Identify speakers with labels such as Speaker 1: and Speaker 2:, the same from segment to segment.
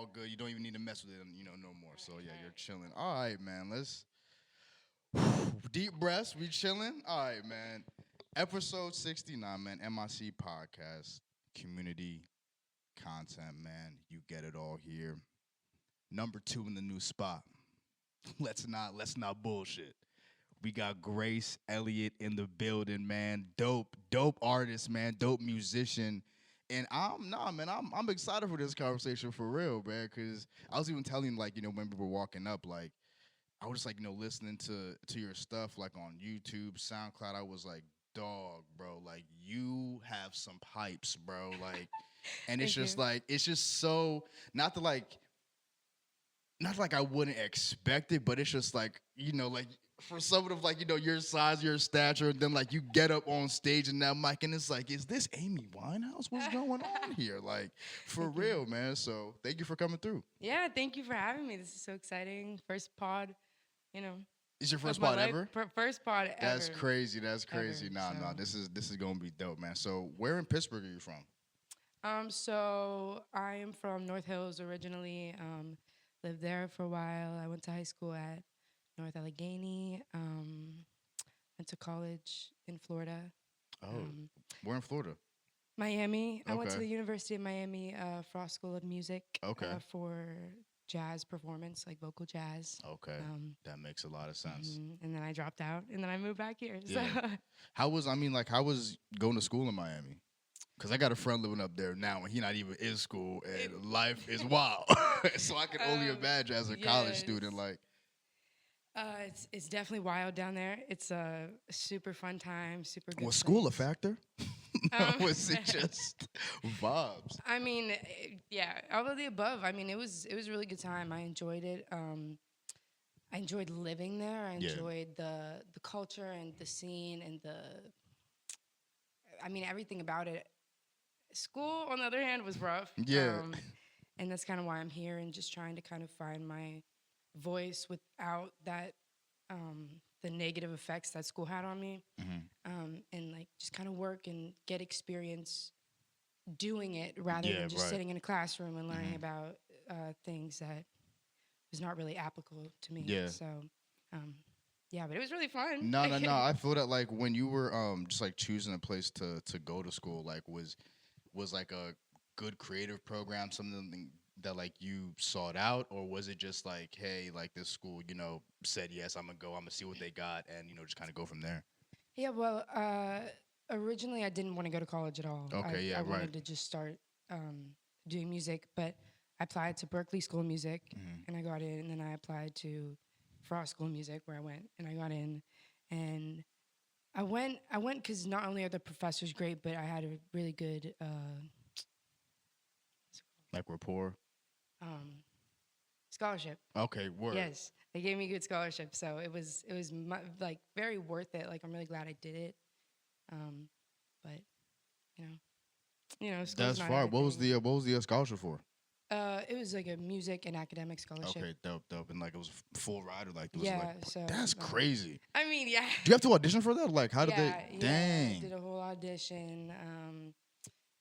Speaker 1: all good. You don't even need to mess with it, no more. So yeah, you're chilling. All right, man. Let's deep breaths. We chilling. All right, man. Episode 69, man. MIC podcast, community content, man. You get it all here. Number two in the new spot. Let's not bullshit. We got Grace Elliott in the building, man. Dope artist, man. Dope musician. And I'm excited for this conversation for real, man. Cause I was even telling like, when we were walking up, like, I was just like, listening to your stuff like on YouTube, SoundCloud. I was like, dog, bro, like you have some pipes, bro. Like, and it's
Speaker 2: Thank
Speaker 1: just
Speaker 2: you.
Speaker 1: like, it's just so not like I wouldn't expect it, but it's just like, like for someone of like, your size, your stature, and then like you get up on stage and that mic, and it's like, is this Amy Winehouse? What's going on here? Like, for
Speaker 2: Thank you.
Speaker 1: real, man. So thank you for coming through.
Speaker 2: Yeah, thank you for having me. This is so exciting. First pod, you know,
Speaker 1: Is your
Speaker 2: of
Speaker 1: first
Speaker 2: my
Speaker 1: pod
Speaker 2: life.
Speaker 1: ever?
Speaker 2: First pod
Speaker 1: That's
Speaker 2: ever.
Speaker 1: crazy. That's crazy.
Speaker 2: Ever.
Speaker 1: Nah. This is gonna be dope, man. So where in Pittsburgh are you from?
Speaker 2: So I am from North Hills originally. Lived there for a while. I went to high school at North Allegheny. Went to college in Florida.
Speaker 1: Oh,
Speaker 2: Um,
Speaker 1: we're in Florida.
Speaker 2: Miami. I went to
Speaker 1: Okay.
Speaker 2: the University of Miami, Frost School of Music,
Speaker 1: Okay.
Speaker 2: for jazz performance, like vocal jazz.
Speaker 1: Okay.
Speaker 2: Um,
Speaker 1: That makes a lot of sense.
Speaker 2: and then I dropped out, and then I moved back here. So,
Speaker 1: Yeah. How was going to school in Miami? Cause I got a friend living up there now, and he not even in school, and life is wild. So I can only imagine as a college student,
Speaker 2: yes.
Speaker 1: like,
Speaker 2: It's definitely wild down there. It's a super fun time, super good
Speaker 1: was school a
Speaker 2: place.
Speaker 1: factor?
Speaker 2: Um,
Speaker 1: Was it just vibes?
Speaker 2: I mean, yeah, all of the above. I mean, it was a really good time. I enjoyed it. I enjoyed living there. I
Speaker 1: Yeah.
Speaker 2: enjoyed the culture and the scene and I mean, everything about it. School, on the other hand, was rough.
Speaker 1: Yeah.
Speaker 2: And that's kind of why I'm here and just trying to kind of find my voice without that the negative effects that school had on me,
Speaker 1: Hmm.
Speaker 2: and like just kind of work and get experience doing it rather
Speaker 1: Yeah.
Speaker 2: than just
Speaker 1: Right.
Speaker 2: sitting in a classroom and learning
Speaker 1: Hmm.
Speaker 2: about things that was not really applicable to me.
Speaker 1: Yeah.
Speaker 2: So, um, yeah, but it was really fun.
Speaker 1: No, no, no. I feel that like when you were just like choosing a place to go to school, like was like a good creative program something that like you sought out, or was it just like, hey, like this school, said yes, I'm gonna see what they got, and just kind of go from there.
Speaker 2: Yeah, well, originally I didn't want to go to college at all.
Speaker 1: Okay, yeah,
Speaker 2: I
Speaker 1: right.
Speaker 2: wanted to just start doing music, but I applied to Berkeley School of Music
Speaker 1: Hmm.
Speaker 2: and I got in, and then I applied to Frost School of Music where I went and I got in, and I went because not only are the professors great, but I had a really good
Speaker 1: Like rapport.
Speaker 2: um, scholarship.
Speaker 1: Okay, word.
Speaker 2: Yes, they gave me a good scholarship, so it was like very worth it. Like I'm really glad I did it. Um, but you know, school's
Speaker 1: That's
Speaker 2: not
Speaker 1: far. What was
Speaker 2: everything.
Speaker 1: the scholarship for?
Speaker 2: It was like a music and academic scholarship.
Speaker 1: Okay, dope, and like it was full ride, or like it was
Speaker 2: Yeah,
Speaker 1: like
Speaker 2: so
Speaker 1: that's crazy.
Speaker 2: I mean, yeah.
Speaker 1: Do you have to audition for that? Like, how did
Speaker 2: Yeah,
Speaker 1: they?
Speaker 2: yeah. Did
Speaker 1: Dang.
Speaker 2: a whole audition.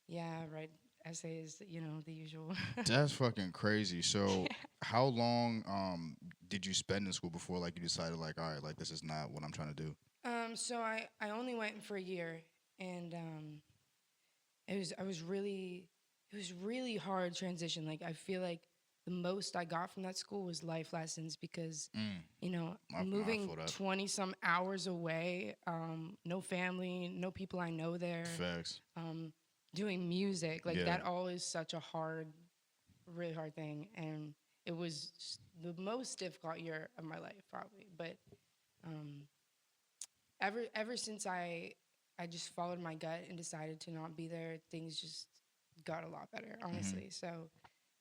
Speaker 2: Yeah, write essays. The usual.
Speaker 1: That's fucking crazy. So, how long did you spend in school before like you decided like, all right, like this is not what I'm trying to do?
Speaker 2: So I only went for a year, and it was really hard transition. Like I feel like the most I got from that school was life lessons because
Speaker 1: Mm, I
Speaker 2: moving
Speaker 1: feel that.
Speaker 2: 20 some hours away, no family, no people I know there,
Speaker 1: Facts.
Speaker 2: doing music, like
Speaker 1: Yeah.
Speaker 2: that all is such a really hard thing, and it was the most difficult year of my life probably. But um, ever since I just followed my gut and decided to not be there, things just got a lot better, honestly. So,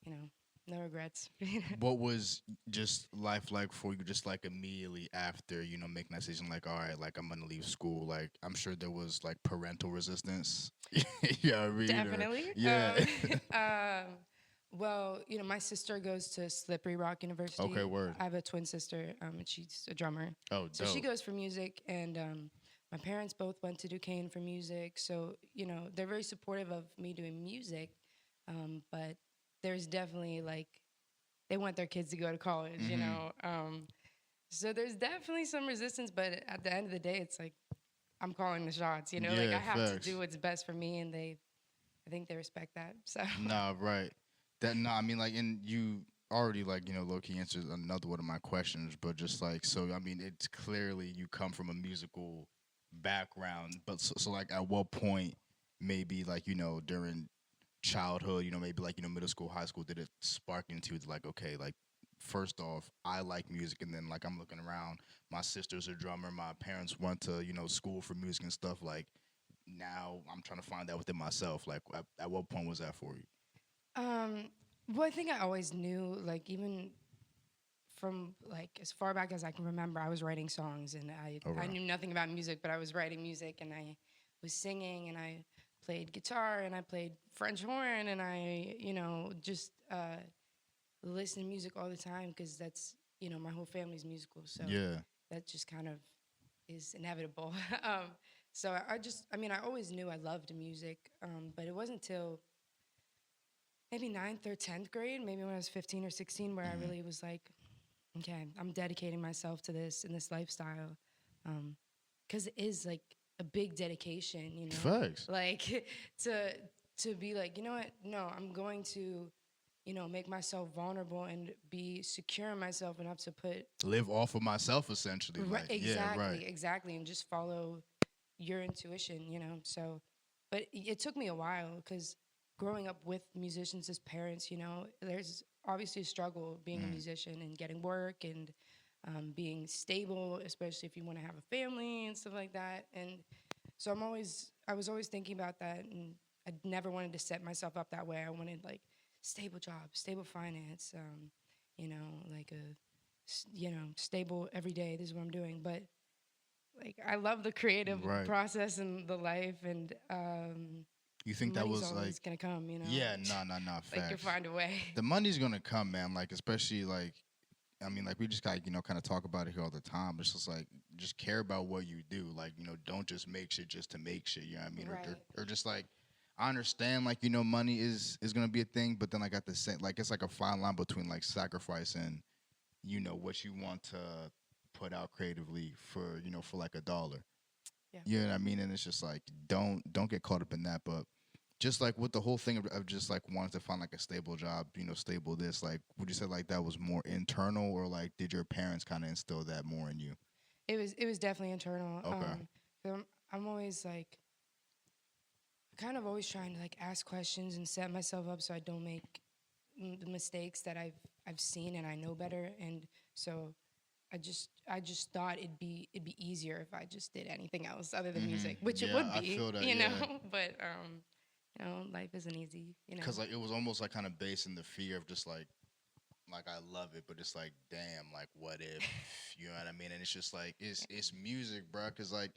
Speaker 2: you know, no regrets.
Speaker 1: What was just life like for you, just like immediately after, making that decision, like, all right, like I'm gonna leave school? Like, I'm sure there was like parental resistance. Yeah, I mean,
Speaker 2: Definitely.
Speaker 1: yeah.
Speaker 2: Well, my sister goes to Slippery Rock University.
Speaker 1: Okay, word.
Speaker 2: I have a twin sister, and she's a drummer.
Speaker 1: Oh,
Speaker 2: So
Speaker 1: dope.
Speaker 2: she goes for music, and my parents both went to Duquesne for music. So, they're very supportive of me doing music, but there's definitely like they want their kids to go to college, you
Speaker 1: Mm-hmm.
Speaker 2: know. So there's definitely some resistance, but at the end of the day, it's like I'm calling the shots, you know. Like I
Speaker 1: Yeah,
Speaker 2: have to
Speaker 1: facts.
Speaker 2: do what's best for me, and I think they respect that. So
Speaker 1: Nah, right. That nah, I mean like and you already like, low key answered another one of my questions, but just like so I mean it's clearly you come from a musical background, but so like at what point maybe like, during childhood, maybe like, middle school, high school, did it spark into it like, okay, like first off, I like music and then like I'm looking around, my sister's a drummer, my parents went to, school for music and stuff like now I'm trying to find that within myself. Like at what point was that for you?
Speaker 2: um, well, I think I always knew, like even from like as far back as I can remember, I was writing songs, and I
Speaker 1: Okay.
Speaker 2: knew nothing about music, but I was writing music, and I was singing, and I played guitar, and I played French horn, and I just listen to music all the time because that's my whole family's musical, so
Speaker 1: Yeah.
Speaker 2: that just kind of is inevitable. So I mean, I always knew I loved music, but it wasn't till maybe ninth or 10th grade, maybe when I was 15 or 16, where I
Speaker 1: Hmm.
Speaker 2: really was like, okay, I'm dedicating myself to this and this lifestyle. Because it is like a big dedication,
Speaker 1: Facts.
Speaker 2: like to to be like, you know what? No, I'm going to, make myself vulnerable and be secure in myself enough to put
Speaker 1: Live off of myself essentially.
Speaker 2: right,
Speaker 1: Like, yeah, right.
Speaker 2: exactly, and just follow your intuition, So, but it took me a while because growing up with musicians as parents, there's obviously a struggle being a
Speaker 1: Mm.
Speaker 2: musician and getting work and being stable, especially if you want to have a family and stuff like that. And so I was always thinking about that, and I never wanted to set myself up that way. I wanted like stable job, stable finance, like stable every day. This is what I'm doing, but like I love the creative
Speaker 1: Right.
Speaker 2: process and the life, and
Speaker 1: You think that
Speaker 2: money's
Speaker 1: was like,
Speaker 2: always gonna come,
Speaker 1: yeah, nah,
Speaker 2: like you'll
Speaker 1: facts.
Speaker 2: find a way.
Speaker 1: The money's gonna come, man. Like, especially like, I mean, like we just got, kind of talk about it here all the time. It's just like, just care about what you do. Like, don't just make shit just to make shit. You know what I mean?
Speaker 2: Right.
Speaker 1: Or just like, I understand, like, money is gonna be a thing, but then like at the same, like it's like a fine line between like sacrifice and what you want to put out creatively for for like a dollar.
Speaker 2: Yeah.
Speaker 1: You know what I mean? And it's just like don't get caught up in that. But just like with the whole thing of just like wanting to find like a stable job, stable this, like would you say like that was more internal or like did your parents kind of instill that more in you?
Speaker 2: It was definitely internal.
Speaker 1: Okay.
Speaker 2: I'm always like kind of always trying to like ask questions and set myself up so I don't make the mistakes that I've seen and I know better. And so I just thought it'd be easier if I just did anything else other than
Speaker 1: Hmm.
Speaker 2: music, which it
Speaker 1: Yeah,
Speaker 2: would
Speaker 1: I
Speaker 2: be,
Speaker 1: feel that. Yeah,
Speaker 2: but life isn't easy,
Speaker 1: because like it was almost like kind of based in the fear of just like I love it, but it's like damn, like what if you know what I mean? And it's just like it's music, bro. Because like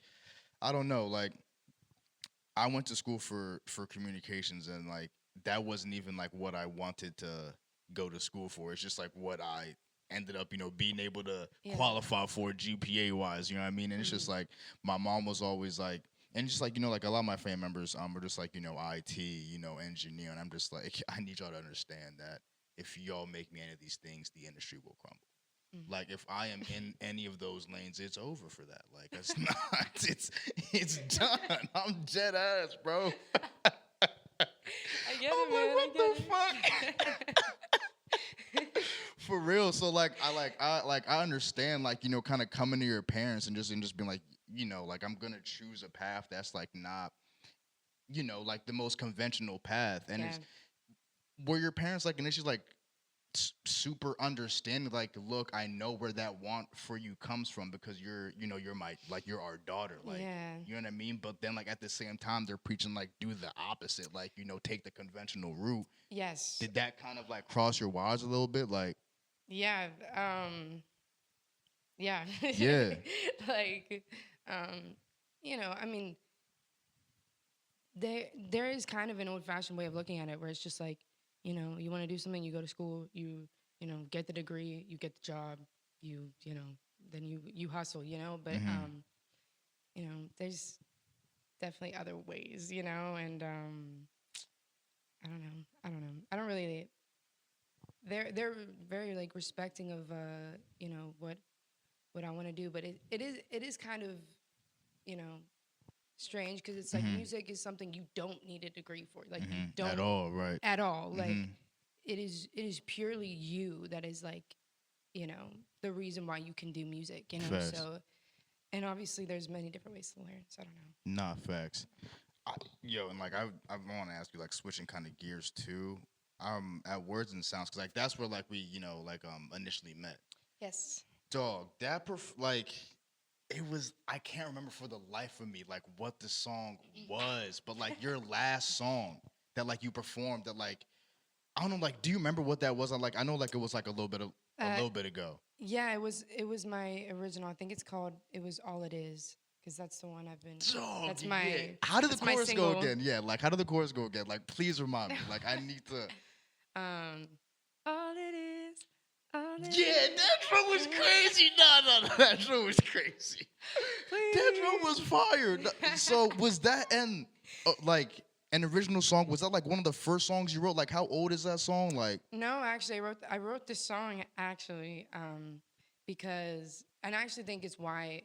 Speaker 1: I don't know, like I went to school for communications and like that wasn't even like what I wanted to go to school for. It's just like what I ended up, being able to
Speaker 2: Yeah.
Speaker 1: qualify for GPA wise, you know what I mean? And it's just like my mom was always like and just like, like a lot of my family members were just like, IT, engineer and I'm just like I need y'all to understand that if y'all make me any of these things, the industry will crumble.
Speaker 2: Mm.
Speaker 1: Like if I am in any of those lanes, it's over for that. Like it's not. It's done. I'm dead ass, bro.
Speaker 2: I get
Speaker 1: I'm
Speaker 2: it,
Speaker 1: like,
Speaker 2: man.
Speaker 1: what the
Speaker 2: I
Speaker 1: fuck?
Speaker 2: get it.
Speaker 1: For real. So I understand like kind of coming to your parents and just being like like I'm gonna choose a path that's like not like the most conventional path. And
Speaker 2: Yeah.
Speaker 1: it's were your parents like initially like super understanding like look I know where that want for you comes from because you're my like you're our daughter like
Speaker 2: Yeah.
Speaker 1: you know what I mean but then like at the same time they're preaching like do the opposite like take the conventional route.
Speaker 2: Yes.
Speaker 1: Did that kind of like cross your wires a little bit like
Speaker 2: Yeah. Yeah.
Speaker 1: yeah.
Speaker 2: Like, I mean, there is kind of an old fashioned way of looking at it where it's just like, you want to do something, you go to school, get the degree, you get the job, then you hustle, but
Speaker 1: Hmm.
Speaker 2: there's definitely other ways, and I don't know. I don't know. I don't really they're very like respecting of you know what I want to do, but it is kind of, you know, strange because it's like
Speaker 1: Mm-hmm.
Speaker 2: music is something you don't need a degree for. Like you
Speaker 1: Mm-hmm. At
Speaker 2: don't
Speaker 1: all, right?
Speaker 2: at all.
Speaker 1: Mm-hmm.
Speaker 2: Like it is purely you that is like, you know, the reason why you can do music, you know?
Speaker 1: Facts.
Speaker 2: So and obviously there's many different ways to learn. So I don't know.
Speaker 1: Nah, facts. Yo, and like I want to ask you, like switching kind of gears too. At words and sounds, cause like that's where like we, like initially met.
Speaker 2: Yes.
Speaker 1: Dog, that like it was. I can't remember for the life of me like what the song was, but like your last song that like you performed that like I don't know, like do you remember what that was? I know like it was like a
Speaker 2: Uh
Speaker 1: little bit ago.
Speaker 2: yeah, it was my original. I think it's called It Was All It Is because that's the one I've been
Speaker 1: Dog,
Speaker 2: that's
Speaker 1: yeah.
Speaker 2: my
Speaker 1: How did the
Speaker 2: that's my
Speaker 1: chorus go
Speaker 2: single.
Speaker 1: again? Yeah, like how did the chorus go again? Like please remind me. Like I need to.
Speaker 2: Um, all it is, all it
Speaker 1: Yeah,
Speaker 2: is.
Speaker 1: that drum was crazy. No, that drum was crazy. That drum was
Speaker 2: Please.
Speaker 1: fire. So was that like an original song? Was that like one of the first songs you wrote? Like how old is that song? Like
Speaker 2: No, actually, I wrote this song actually because, and I actually think it's why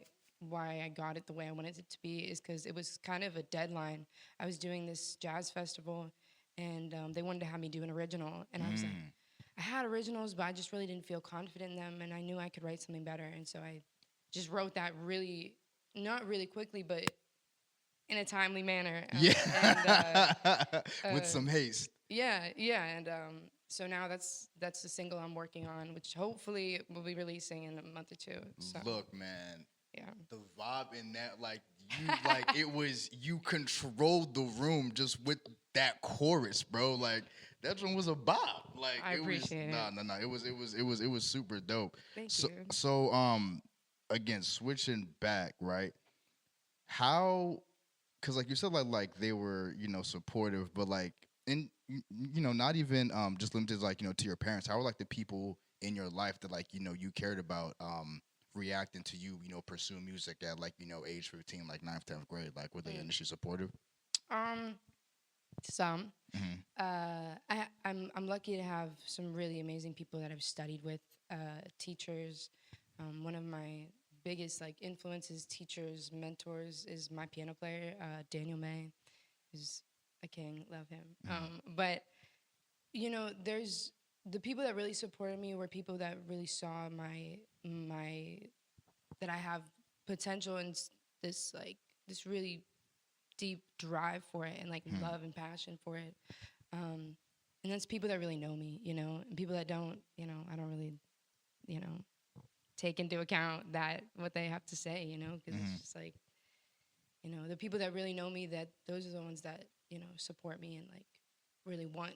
Speaker 2: I got it the way I wanted it to be is because it was kind of a deadline. I was doing this jazz festival, and they wanted to have me do an original, and I was like,
Speaker 1: mm,
Speaker 2: I had originals, but I just really didn't feel confident in them, and I knew I could write something better, and so I just wrote that really, not really quickly, but in a timely manner, and
Speaker 1: yeah, with
Speaker 2: uh,
Speaker 1: some haste.
Speaker 2: yeah, and so now that's the single I'm working on, which hopefully will be releasing in a month or two. So
Speaker 1: Look, man,
Speaker 2: yeah,
Speaker 1: the vibe in that, like you, like it was you controlled the room just with that chorus, bro. Like that one was a bop. Like
Speaker 2: I
Speaker 1: it was
Speaker 2: appreciate it.
Speaker 1: nah, nah, nah. It was super dope.
Speaker 2: Thank
Speaker 1: So
Speaker 2: you.
Speaker 1: so again, switching back, right? How? Because like you said, like they were supportive, but like in not even just limited like to your parents. How were like the people in your life that like you cared about reacting to you pursue music at like age 15, like ninth, 10th grade? Like were they
Speaker 2: Mm.
Speaker 1: initially supportive?
Speaker 2: Um, some.
Speaker 1: Hmm.
Speaker 2: I'm lucky to have some really amazing people that I've studied with, teachers. One of my biggest like influences, teachers, mentors is my piano player, Daniel May, who's a king. Love him.
Speaker 1: Hmm.
Speaker 2: But there's the people that really supported me were people that really saw my that I have potential and this like this really deep drive for it and like
Speaker 1: Hmm.
Speaker 2: love and passion for it. Um, and that's people that really know me, and people that don't, I don't really, you know, take into account that what they have to say, because it's
Speaker 1: Hmm.
Speaker 2: just like, the people that really know me, that those are the ones that, support me and like really want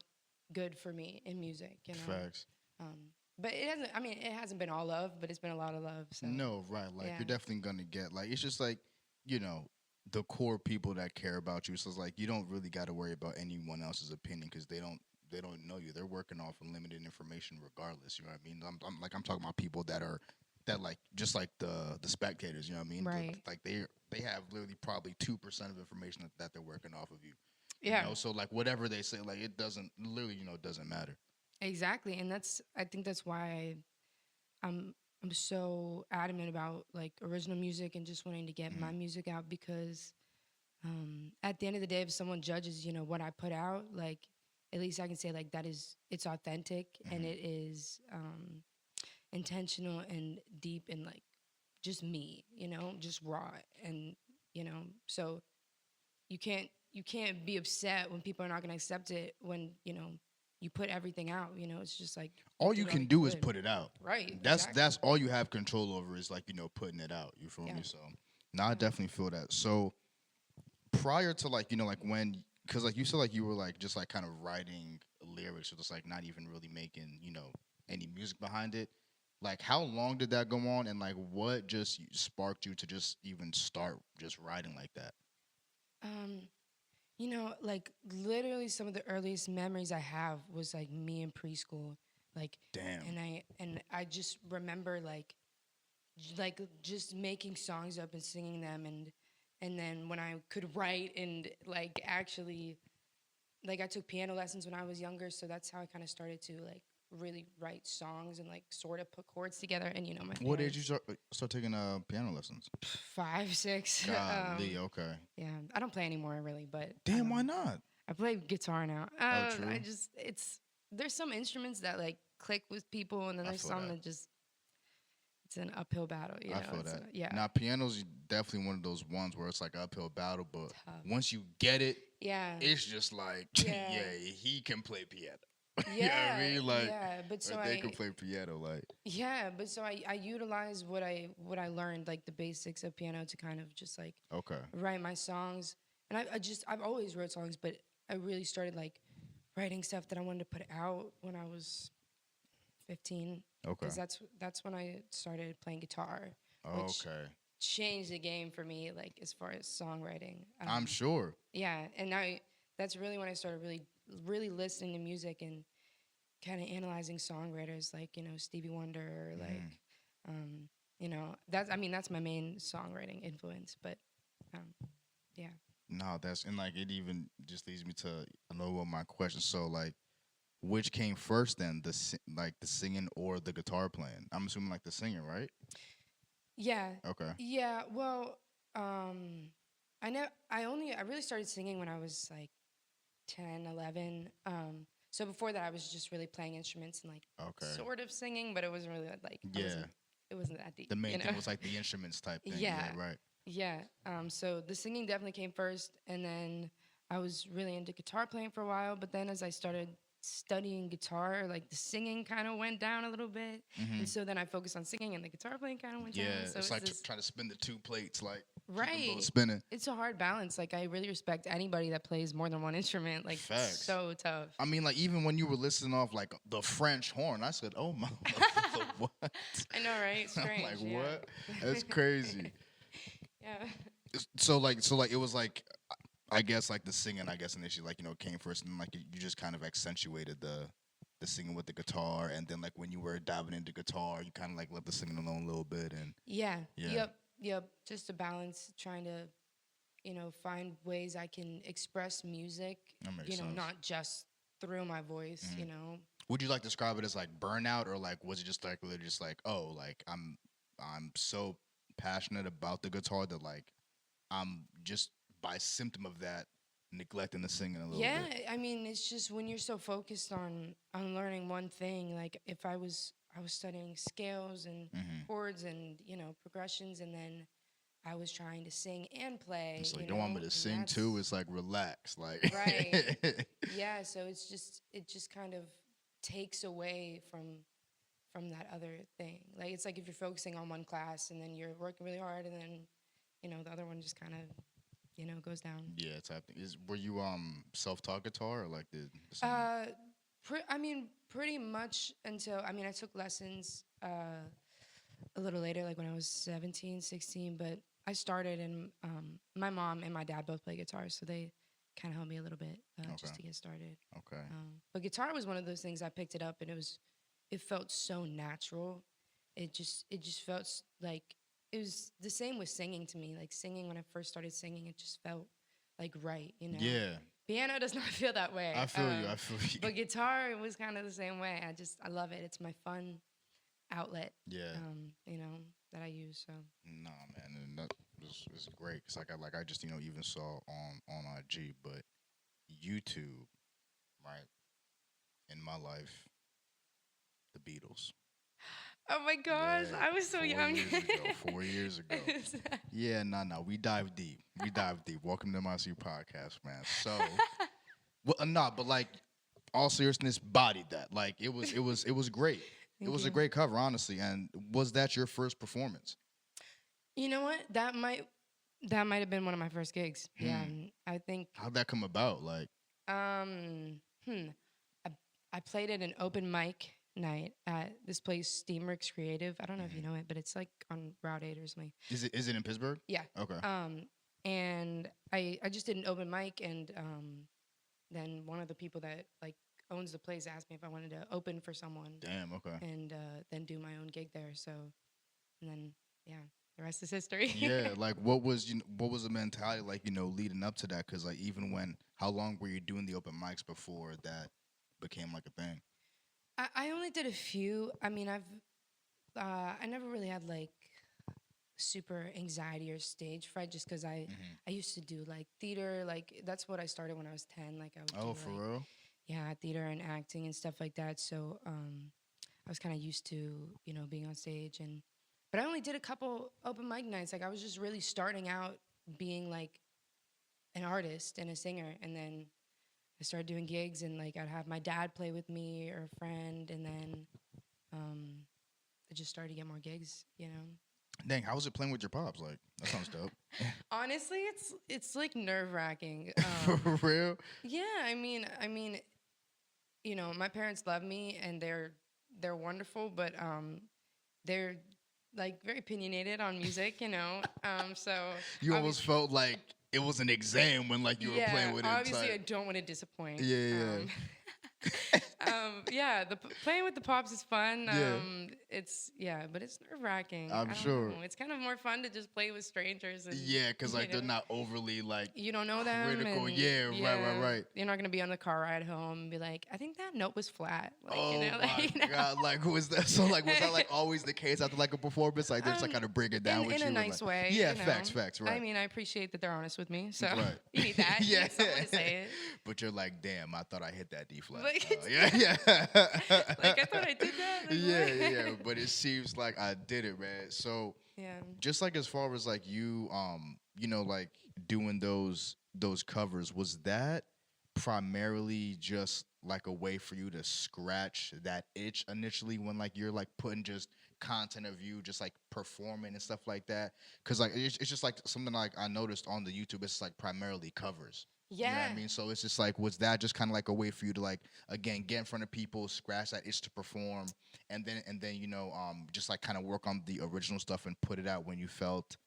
Speaker 2: good for me in music.
Speaker 1: Facts.
Speaker 2: Um, but it hasn't been all love, but it's been a lot of love. So
Speaker 1: No, right. Like
Speaker 2: yeah,
Speaker 1: you're definitely gonna get like it's just like, you know, the core people that care about you. So it's like you don't really gotta worry about anyone else's opinion because they don't know you. They're working off of limited information regardless. You know what I mean? I'm talking about people that like just like the spectators, you know what I mean?
Speaker 2: right,
Speaker 1: Like they have literally probably 2% of information that they're working off of you. You
Speaker 2: yeah,
Speaker 1: know, so like whatever they say, like it doesn't literally, it doesn't matter.
Speaker 2: exactly. And I think that's why I'm I'm so adamant about like original music and just wanting to get my
Speaker 1: Hmm.
Speaker 2: music out because at the end of the day, if someone judges, what I put out, like at least I can say like it's authentic and
Speaker 1: Hmm.
Speaker 2: it is intentional and deep and like just me, just raw and so you can't be upset when people are not going to accept it when you put everything out. It's just like you
Speaker 1: All you
Speaker 2: did all
Speaker 1: can
Speaker 2: you
Speaker 1: do is
Speaker 2: could.
Speaker 1: put it out.
Speaker 2: Right,
Speaker 1: That's
Speaker 2: exactly.
Speaker 1: all you have control over is like putting it out. You feel
Speaker 2: Yeah,
Speaker 1: me? So now I
Speaker 2: yeah.
Speaker 1: definitely feel that. So prior to like like when because like you said like you were like just like kind of writing lyrics or just like not even really making any music behind it. Like how long did that go on and like what just sparked you to just even start just writing like that?
Speaker 2: um like literally some of the earliest memories I have was like me in preschool, like,
Speaker 1: Damn.
Speaker 2: and I just remember like just making songs up and singing them, and then when I could write and like actually like I took piano lessons when I was younger, so that's how I kind of started to like really write songs and like sort of put chords together. And you know, my
Speaker 1: What age you
Speaker 2: parents,
Speaker 1: start taking piano lessons?
Speaker 2: 5, 6.
Speaker 1: Golly, okay.
Speaker 2: Yeah, I don't play anymore really, but
Speaker 1: Damn, why not?
Speaker 2: I play guitar now.
Speaker 1: Oh,
Speaker 2: I
Speaker 1: true.
Speaker 2: just there's some instruments that like click with people, and then
Speaker 1: I
Speaker 2: there's
Speaker 1: feel
Speaker 2: some
Speaker 1: that.
Speaker 2: that just it's an uphill battle. You
Speaker 1: I
Speaker 2: know,
Speaker 1: feel that.
Speaker 2: yeah,
Speaker 1: Now, piano's definitely one of those ones where it's like an uphill battle, but
Speaker 2: tough.
Speaker 1: once you get it,
Speaker 2: Yeah,
Speaker 1: it's just like,
Speaker 2: yeah,
Speaker 1: yeah, he can play piano. You know what I
Speaker 2: yeah,
Speaker 1: mean? Like,
Speaker 2: yeah. But
Speaker 1: or
Speaker 2: so
Speaker 1: they can play piano. Like,
Speaker 2: I utilize what I learned, like the basics of piano, to kind of just like
Speaker 1: okay,
Speaker 2: write my songs. And I've always wrote songs, but I really started like writing stuff that I wanted to put out when I was 15,
Speaker 1: okay,
Speaker 2: because that's when I started playing guitar, which
Speaker 1: okay.
Speaker 2: changed the game for me, like as far as songwriting.
Speaker 1: I'm sure.
Speaker 2: Yeah, and now that's really when I started really listening to music and kind of analyzing songwriters like Stevie Wonder, or like
Speaker 1: Mhm.
Speaker 2: that's I mean that's my main songwriting influence. But um, yeah.
Speaker 1: No, that's and like it even just leads me to another one of my questions. So like, which came first then, like the singing or the guitar playing? I'm assuming like the singing, right?
Speaker 2: Yeah.
Speaker 1: Okay.
Speaker 2: Yeah. Well, I know I really started singing when I was like 10, 11. So before that, I was just really playing instruments and like
Speaker 1: Okay.
Speaker 2: sort of singing, but it wasn't really like
Speaker 1: Yeah.
Speaker 2: it wasn't that deep,
Speaker 1: The main
Speaker 2: you know.
Speaker 1: thing was like the instruments type thing.
Speaker 2: Yeah.
Speaker 1: Yeah, right.
Speaker 2: Yeah. So the singing definitely came first, and then I was really into guitar playing for a while. But then as I started studying guitar, like the singing kind of went down a little bit, and
Speaker 1: Hmm.
Speaker 2: so then I focused on singing, and the guitar playing kind of went
Speaker 1: Yeah,
Speaker 2: down. So
Speaker 1: it's
Speaker 2: it's
Speaker 1: like
Speaker 2: this
Speaker 1: trying to spin the two plates, like keep them both
Speaker 2: right.
Speaker 1: spinning.
Speaker 2: It's a hard balance. Like I really respect anybody that plays more than one instrument. Like it's
Speaker 1: Facts.
Speaker 2: so tough.
Speaker 1: I mean, like even when you were listing off like the French horn, I said, "Oh my, the what?"
Speaker 2: I know, right?
Speaker 1: I'm
Speaker 2: Strange.
Speaker 1: like,
Speaker 2: Yeah.
Speaker 1: "What? That's crazy."
Speaker 2: Yeah.
Speaker 1: So like it was like I guess like the singing, I guess initially like came first, and then, like you just kind of accentuated the singing with the guitar, and then like when you were diving into guitar, you kind of like let the singing alone a little bit, and
Speaker 2: Yeah.
Speaker 1: yeah,
Speaker 2: Yep. Yep. Just a balance, trying to, find ways I can express music,
Speaker 1: that makes sense.
Speaker 2: not just through my voice,
Speaker 1: Mhm. Would you like describe it as like burnout, or like was it just like literally just like, oh, like I'm so passionate about the guitar that like I'm just by symptom of that neglecting the singing a little
Speaker 2: Yeah,
Speaker 1: bit.
Speaker 2: I mean, it's just when you're so focused on learning one thing, like if I was studying scales and
Speaker 1: Hmm.
Speaker 2: chords and, progressions, and then I was trying to sing and play,
Speaker 1: It's like don't want me to
Speaker 2: and
Speaker 1: sing too. It's like relax, like
Speaker 2: right. Yeah, so it just kind of takes away from that other thing. Like it's like if you're focusing on one class and then you're working really hard, and then the other one just kind of goes down.
Speaker 1: yeah, type thing. Were you self-taught guitar or like the singing?
Speaker 2: Uh, I mean, pretty much until I took lessons a little later, like when I was 17, 16. But I started, and my mom and my dad both play guitar, so they kind of helped me a little bit
Speaker 1: Okay,
Speaker 2: just to get started.
Speaker 1: okay.
Speaker 2: But guitar was one of those things I picked it up, and it felt so natural. It just felt like it was the same with singing to me. Like singing, when I first started singing, it just felt like right.
Speaker 1: Yeah,
Speaker 2: Piano does not feel that way.
Speaker 1: I feel you. I feel you.
Speaker 2: But guitar, it was kind of the same way. I love it. It's my fun outlet,
Speaker 1: Yeah.
Speaker 2: that I use. So
Speaker 1: No, man, and that is great. Cause I just even saw on IG, but YouTube, right? In my life, the Beatles.
Speaker 2: oh my gosh,
Speaker 1: Yeah,
Speaker 2: I was so
Speaker 1: 4
Speaker 2: young.
Speaker 1: years ago. 4 years ago. Yeah, no. We dive deep. We dive deep. Welcome to my podcast, man. So, well, no, but like, all seriousness, bodied that. Like, it was great. It
Speaker 2: Thank
Speaker 1: was a
Speaker 2: you.
Speaker 1: great cover, honestly. And was that your first performance?
Speaker 2: You know what? That might have been one of my first gigs. Yeah,
Speaker 1: Hmm.
Speaker 2: I think.
Speaker 1: How'd that come about? Like,
Speaker 2: Um, hmm. I I played at an open mic night at this place, Steamworks Creative. I don't know if you
Speaker 1: mhm.
Speaker 2: know it, but it's like on Route 8 or something.
Speaker 1: Is it in Pittsburgh?
Speaker 2: Yeah.
Speaker 1: Okay.
Speaker 2: And I just did an open mic, and then one of the people that like owns the place asked me if I wanted to open for someone,
Speaker 1: Damn. Okay.
Speaker 2: and then do my own gig there. So, and then yeah, the rest is history.
Speaker 1: Yeah. Like, what was the mentality like? Leading up to that? Because like, even when how long were you doing the open mics before that became like a thing?
Speaker 2: I only did a few. I mean, I never really had like super anxiety or stage fright just because I used to do like theater. Like that's what I started when I was 10. Like I would do
Speaker 1: Oh, for
Speaker 2: like,
Speaker 1: real?
Speaker 2: yeah, theater and acting and stuff like that. So I was kind of used to, being on stage. And but I only did a couple open mic nights. Like I was just really starting out being like an artist and a singer. And then I started doing gigs, and like I'd have my dad play with me or a friend. And then um I just started to get more gigs.
Speaker 1: Dang, how was it playing with your pops? Like, that sounds dope.
Speaker 2: Honestly, it's like nerve-wracking.
Speaker 1: For real?
Speaker 2: Yeah, I mean, my parents love me and they're wonderful, but they're like very opinionated on music. So
Speaker 1: You almost
Speaker 2: obviously,
Speaker 1: felt like it was an exam when like you were
Speaker 2: yeah,
Speaker 1: playing with him
Speaker 2: obviously I
Speaker 1: type.
Speaker 2: don't want to disappoint.
Speaker 1: Yeah, yeah,
Speaker 2: Yeah, playing with the pops is fun.
Speaker 1: yeah.
Speaker 2: But it's nerve wracking.
Speaker 1: I'm
Speaker 2: I don't
Speaker 1: sure.
Speaker 2: know. It's kind of more fun to just play with strangers and
Speaker 1: Yeah, because
Speaker 2: you
Speaker 1: like they're
Speaker 2: know.
Speaker 1: not overly like
Speaker 2: You don't know them,
Speaker 1: critical.
Speaker 2: and
Speaker 1: Yeah, right.
Speaker 2: you're not gonna be on the car ride home and be like, I think that note was flat. Like,
Speaker 1: Oh
Speaker 2: like,
Speaker 1: my god! Like, who is that? So, like, was that like always the case after like a performance? Like, they just like kind of break it down with
Speaker 2: in
Speaker 1: you.
Speaker 2: a
Speaker 1: and,
Speaker 2: nice
Speaker 1: like,
Speaker 2: way.
Speaker 1: Yeah, facts, right.
Speaker 2: I mean, I appreciate that they're honest with me. So
Speaker 1: Right.
Speaker 2: you need that. You
Speaker 1: Yeah.
Speaker 2: need someone to say it.
Speaker 1: But you're like, damn, I thought I hit that D flat.
Speaker 2: Like,
Speaker 1: Yeah.
Speaker 2: like I thought I did that. Like,
Speaker 1: Yeah. But it seems like I did it, man. So
Speaker 2: Yeah.
Speaker 1: just like as far as like you, like doing those covers, was that primarily just like a way for you to scratch that itch initially when like you're like putting just content of you just like performing and stuff like that? Because like it's just like something like I noticed on the YouTube, it's like primarily covers. You know what I
Speaker 2: Yeah.
Speaker 1: mean? So it's just like, was that just kind of like a way for you to like again get in front of people, scratch that itch to perform, and then just like kind of work on the original stuff and put it out when you felt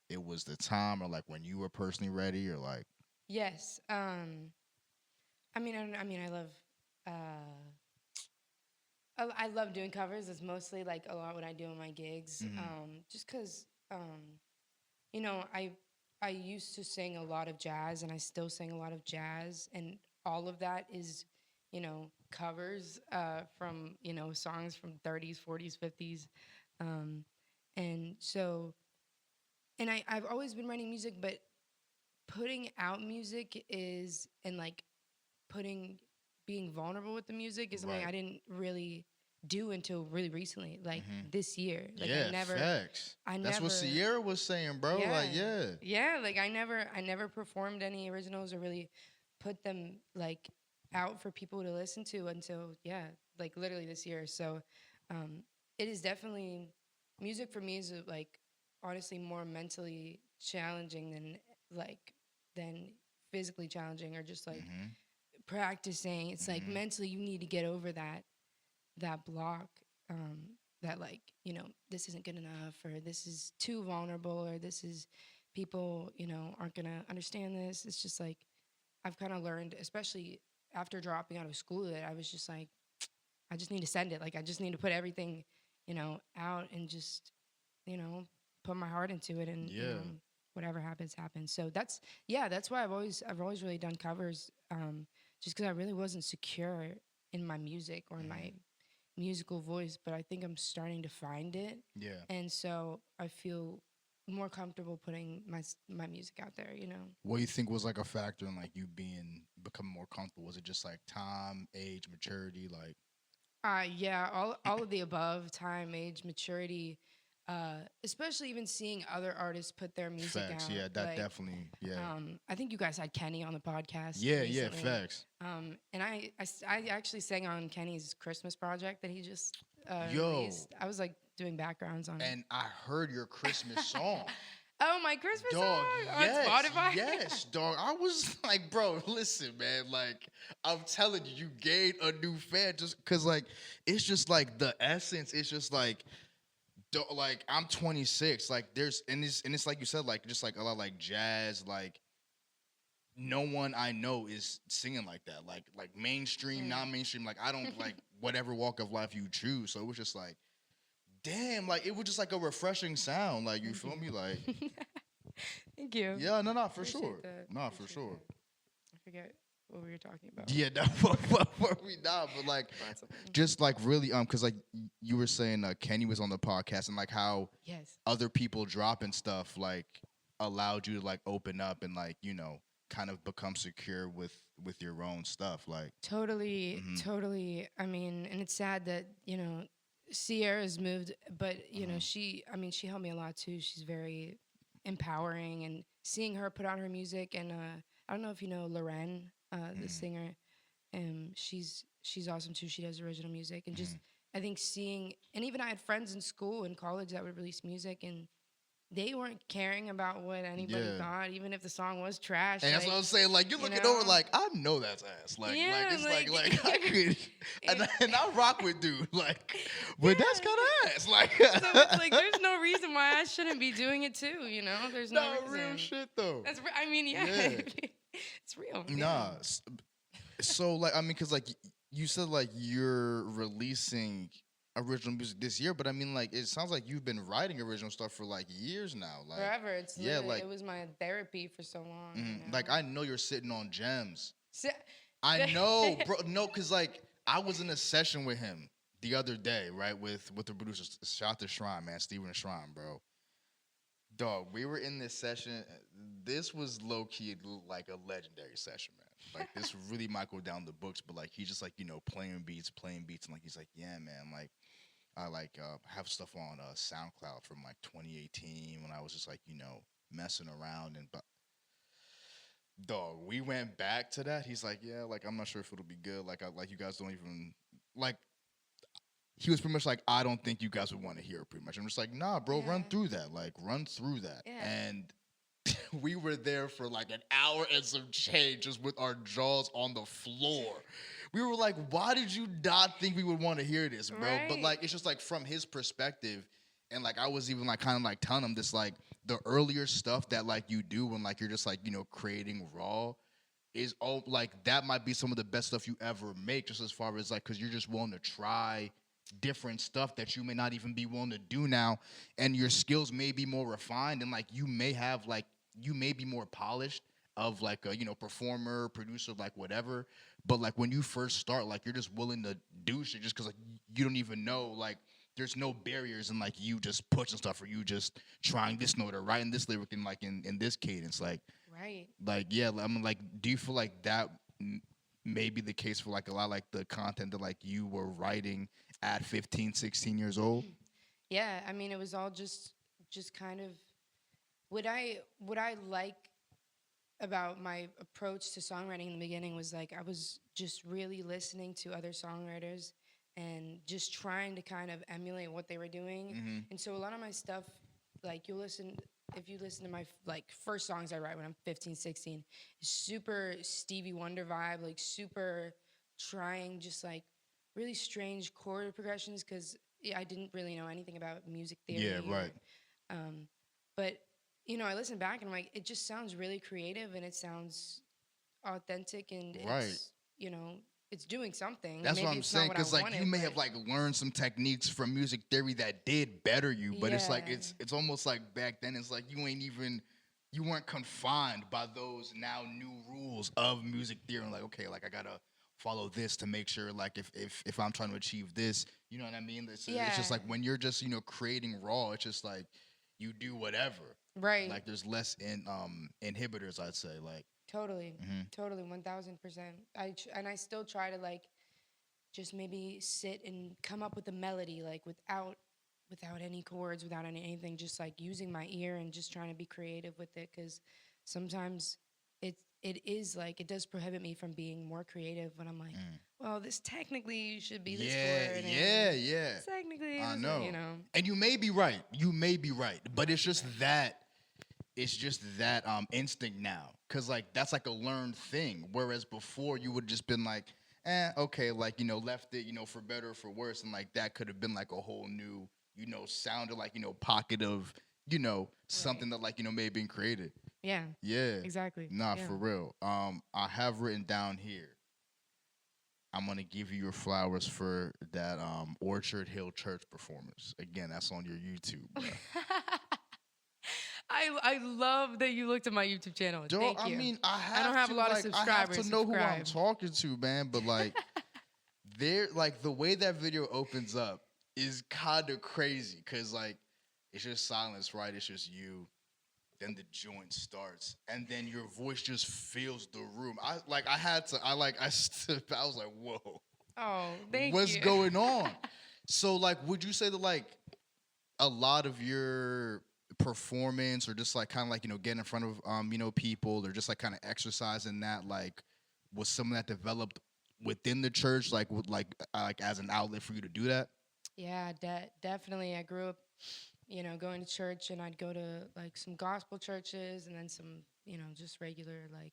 Speaker 1: it was the time, or like when you were personally ready, or like.
Speaker 2: Yes. I love. Uh, I love doing covers. It's mostly like a lot what I do in my gigs.
Speaker 1: Mhm.
Speaker 2: Just because you know, I used to sing a lot of jazz and I still sing a lot of jazz, and all of that is, covers from, songs from 30s, 40s, 50s. Um and so I've always been writing music, but putting out music is and like putting being vulnerable with the music is something
Speaker 1: Right.
Speaker 2: I didn't really do until really recently, like
Speaker 1: Mhm.
Speaker 2: this year. Like
Speaker 1: Yeah, facts.
Speaker 2: I
Speaker 1: That's what
Speaker 2: never
Speaker 1: Sierra was saying, bro. Like, yeah.
Speaker 2: Yeah, like I never performed any originals or really put them like out for people to listen to until like literally this year. So um it is definitely music for me is like honestly more mentally challenging like than physically challenging or just like
Speaker 1: Mhm.
Speaker 2: practicing. It's like
Speaker 1: Mhm.
Speaker 2: mentally you need to get over that block, um, that like this isn't good enough or this is too vulnerable or this is people aren't gonna understand this. It's just like I've kind of learned, especially after dropping out of school, that I was just like I just need to send it. Like I just need to put everything out and just you know put my heart into it and
Speaker 1: Yeah.
Speaker 2: whatever happens. So that's why I've always really done covers, just because I really wasn't secure in my music or in my
Speaker 1: Mhm.
Speaker 2: musical voice, but I think I'm starting to find it,
Speaker 1: Yeah.
Speaker 2: and so I feel more comfortable putting my music out there.
Speaker 1: What do you think was like a factor in like you becoming more comfortable? Was it just like time, age, maturity? Like,
Speaker 2: Yeah, all of the above: time, age, maturity, especially even seeing other artists put their music
Speaker 1: facts.
Speaker 2: out.
Speaker 1: Yeah, that
Speaker 2: Like,
Speaker 1: definitely. Yeah.
Speaker 2: I think you guys had Kenny on the podcast
Speaker 1: Yeah,
Speaker 2: recently.
Speaker 1: facts.
Speaker 2: And I actually sang on Kenny's Christmas project that he just
Speaker 1: Yo,
Speaker 2: released. I was like doing backgrounds on it.
Speaker 1: and I heard your Christmas song.
Speaker 2: Oh, my Christmas
Speaker 1: Dog,
Speaker 2: song on
Speaker 1: yes,
Speaker 2: Spotify.
Speaker 1: yes, dog. I was like, bro, listen, man. Like, I'm telling you, you gained a new fan just because, like, it's just like the essence. It's just like, like I'm 26. Like, and it's like you said, like, just like a lot of, like jazz. Like, no one I know is singing like that. Like mainstream, non-mainstream. Like, I don't like whatever walk of life you choose. So it was just like, damn. Like, it was just like a refreshing sound. Like, you feel me? Like.
Speaker 2: Thank you.
Speaker 1: Yeah, no, for
Speaker 2: Appreciate
Speaker 1: sure.
Speaker 2: that.
Speaker 1: No, for
Speaker 2: Appreciate
Speaker 1: sure.
Speaker 2: that. I forget what we were talking about.
Speaker 1: Yeah, no, we not, but like,
Speaker 2: That's okay.
Speaker 1: just like really, because like you were saying, Kenny was on the podcast and like how
Speaker 2: Yes.
Speaker 1: other people dropping stuff like allowed you to like open up and like kind of become secure with your own stuff, like.
Speaker 2: Totally,
Speaker 1: Hmm.
Speaker 2: totally. I mean, and it's sad that, Sierra's moved, but,
Speaker 1: Hmm.
Speaker 2: she helped me a lot too. She's very empowering, and seeing her put out her music, and I don't know if you know Loren, the
Speaker 1: Hmm.
Speaker 2: singer. She's awesome too. She does original music, and just
Speaker 1: Hmm.
Speaker 2: I think seeing, and even I had friends in school and college that would release music, and they weren't caring about what anybody
Speaker 1: Yeah.
Speaker 2: thought, even if the song was trash.
Speaker 1: And that's what
Speaker 2: Like,
Speaker 1: I'm saying. Like you're
Speaker 2: you
Speaker 1: looking over,
Speaker 2: know,
Speaker 1: like I know that's ass. Like
Speaker 2: yeah,
Speaker 1: it's like I
Speaker 2: like,
Speaker 1: could,
Speaker 2: it,
Speaker 1: and I rock with dude. Like, but that's
Speaker 2: yeah.
Speaker 1: kind of ass. Like,
Speaker 2: So it's like there's no reason why I shouldn't be doing it too. There's no
Speaker 1: no
Speaker 2: reason.
Speaker 1: real shit though.
Speaker 2: I mean, yeah,
Speaker 1: Yeah.
Speaker 2: it's real.
Speaker 1: Nah.
Speaker 2: Yeah.
Speaker 1: So like I mean, cause like you said like you're releasing original music this year, but I mean like it sounds like you've been writing original stuff for like years now. Like
Speaker 2: Forever. It's
Speaker 1: yeah,
Speaker 2: literally,
Speaker 1: like
Speaker 2: it was my therapy for so long.
Speaker 1: like I know you're sitting on gems.
Speaker 2: So,
Speaker 1: I know, bro. No, cause like I was in a session with him the other day, right? With the producers. Shout out to Shrine, man, Steven and Shrine, bro. Dog, we were in this session. This was low key like a legendary session, man. Like this really might go down the books, but like he's just like playing beats, and like he's like, yeah, man, like I like have stuff on SoundCloud from like 2018 when I was just like messing around and but dog, we went back to that. He's like, yeah, like I'm not sure if it'll be good. Like like you guys don't even like. He was pretty much like, I don't think you guys would want to hear it. Pretty much, I'm just like, nah, bro,
Speaker 2: yeah,
Speaker 1: run through that. Like, run through that.
Speaker 2: yeah,
Speaker 1: And we were there for like an hour and some change, just with our jaws on the floor. We were like, why did you not think we would want to hear this, bro? But
Speaker 2: right,
Speaker 1: like, it's just like from his perspective. And like I was even like kind of like telling him this like the earlier stuff that like you do when like you're just like creating raw is all like that might be some of the best stuff you ever make, just as far as like because you're just willing to try different stuff that you may not even be willing to do now, and your skills may be more refined, and like you may have like you may be more polished of like a performer, producer, like whatever. But like when you first start, like you're just willing to do shit just because like you don't even know like there's no barriers in like you just pushing stuff or you just trying this note or writing this lyric in like in this cadence
Speaker 2: right.
Speaker 1: like yeah, I mean, like, do you feel like that may be the case for like a lot of, like the content that like you were writing at 15, 16 years old?
Speaker 2: Yeah, I mean, it was all just kind of what I like about my approach to songwriting in the beginning was like I was just really listening to other songwriters and just trying to kind of emulate what they were doing.
Speaker 1: Mm-hmm.
Speaker 2: And so a lot of my stuff, like if you listen to my like first songs I write when I'm 15, 16, is super Stevie Wonder vibe, like super trying just like really strange chord progressions because I didn't really know anything about music
Speaker 1: Yeah,
Speaker 2: theory
Speaker 1: right.
Speaker 2: um, but I listen back and I'm like, it just sounds really creative and it sounds authentic and
Speaker 1: Right.
Speaker 2: it's doing something.
Speaker 1: That's what
Speaker 2: Maybe
Speaker 1: I'm
Speaker 2: it's not
Speaker 1: saying,
Speaker 2: what I
Speaker 1: because like you
Speaker 2: wanted,
Speaker 1: may have
Speaker 2: but
Speaker 1: like learned some techniques from music theory that did better you, but it's like
Speaker 2: yeah,
Speaker 1: it's almost like back then it's like you weren't confined by those now new rules of music theory. And like, okay, like I gotta follow this to make sure like if I'm trying to achieve this, you know what I mean? It's
Speaker 2: yeah,
Speaker 1: just like when you're just creating raw, it's just like you do whatever.
Speaker 2: right,
Speaker 1: Like there's less inhibitors, I'd say. Like,
Speaker 2: totally,
Speaker 1: hmm
Speaker 2: totally, 1000%. And I still try to like just maybe sit and come up with a melody like without any chords, without anything, just like using my ear and just trying to be creative with it because sometimes it is like it does prohibit me from being more creative when I'm like,
Speaker 1: mm.
Speaker 2: well, this technically should be this
Speaker 1: Yeah,
Speaker 2: chord,
Speaker 1: yeah,
Speaker 2: and
Speaker 1: yeah.
Speaker 2: technically,
Speaker 1: I
Speaker 2: this,
Speaker 1: know.
Speaker 2: you know,
Speaker 1: And you may be right. You may be right. But it's just
Speaker 2: right.
Speaker 1: that instinct now. Cause like that's like a learned thing. Whereas before you would just been like, okay, like, left it, for better or for worse. And like that could have been like a whole new, sounded like, pocket of, something
Speaker 2: Right.
Speaker 1: that like, may have been created.
Speaker 2: Yeah,
Speaker 1: Yeah.
Speaker 2: exactly.
Speaker 1: Nah,
Speaker 2: Yeah.
Speaker 1: for real. I have written down here. I'm gonna give you your flowers for that Orchard Hill Church performance. Again, that's on your YouTube, bro.
Speaker 2: I love that you looked at my YouTube channel.
Speaker 1: Don't
Speaker 2: Thank
Speaker 1: I
Speaker 2: you.
Speaker 1: mean
Speaker 2: I don't have a lot of
Speaker 1: I have
Speaker 2: subscribers.
Speaker 1: to know who I'm
Speaker 2: Subscribe.
Speaker 1: talking to, man. But like, like the way that video opens up is kind of crazy because like it's just silence, right? It's just you. Then the joint starts, and then your voice just fills the room. I had to. I stood. I was like, whoa,
Speaker 2: Oh, thank
Speaker 1: what's
Speaker 2: you.
Speaker 1: going on? So like, would you say that like a lot of your performance or just like kind of like getting in front of people or just like kind of exercising that like was something that developed within the church like with like as an outlet for you to do that?
Speaker 2: Yeah, definitely. I grew up, going to church, and I'd go to like some gospel churches, and then some, just regular like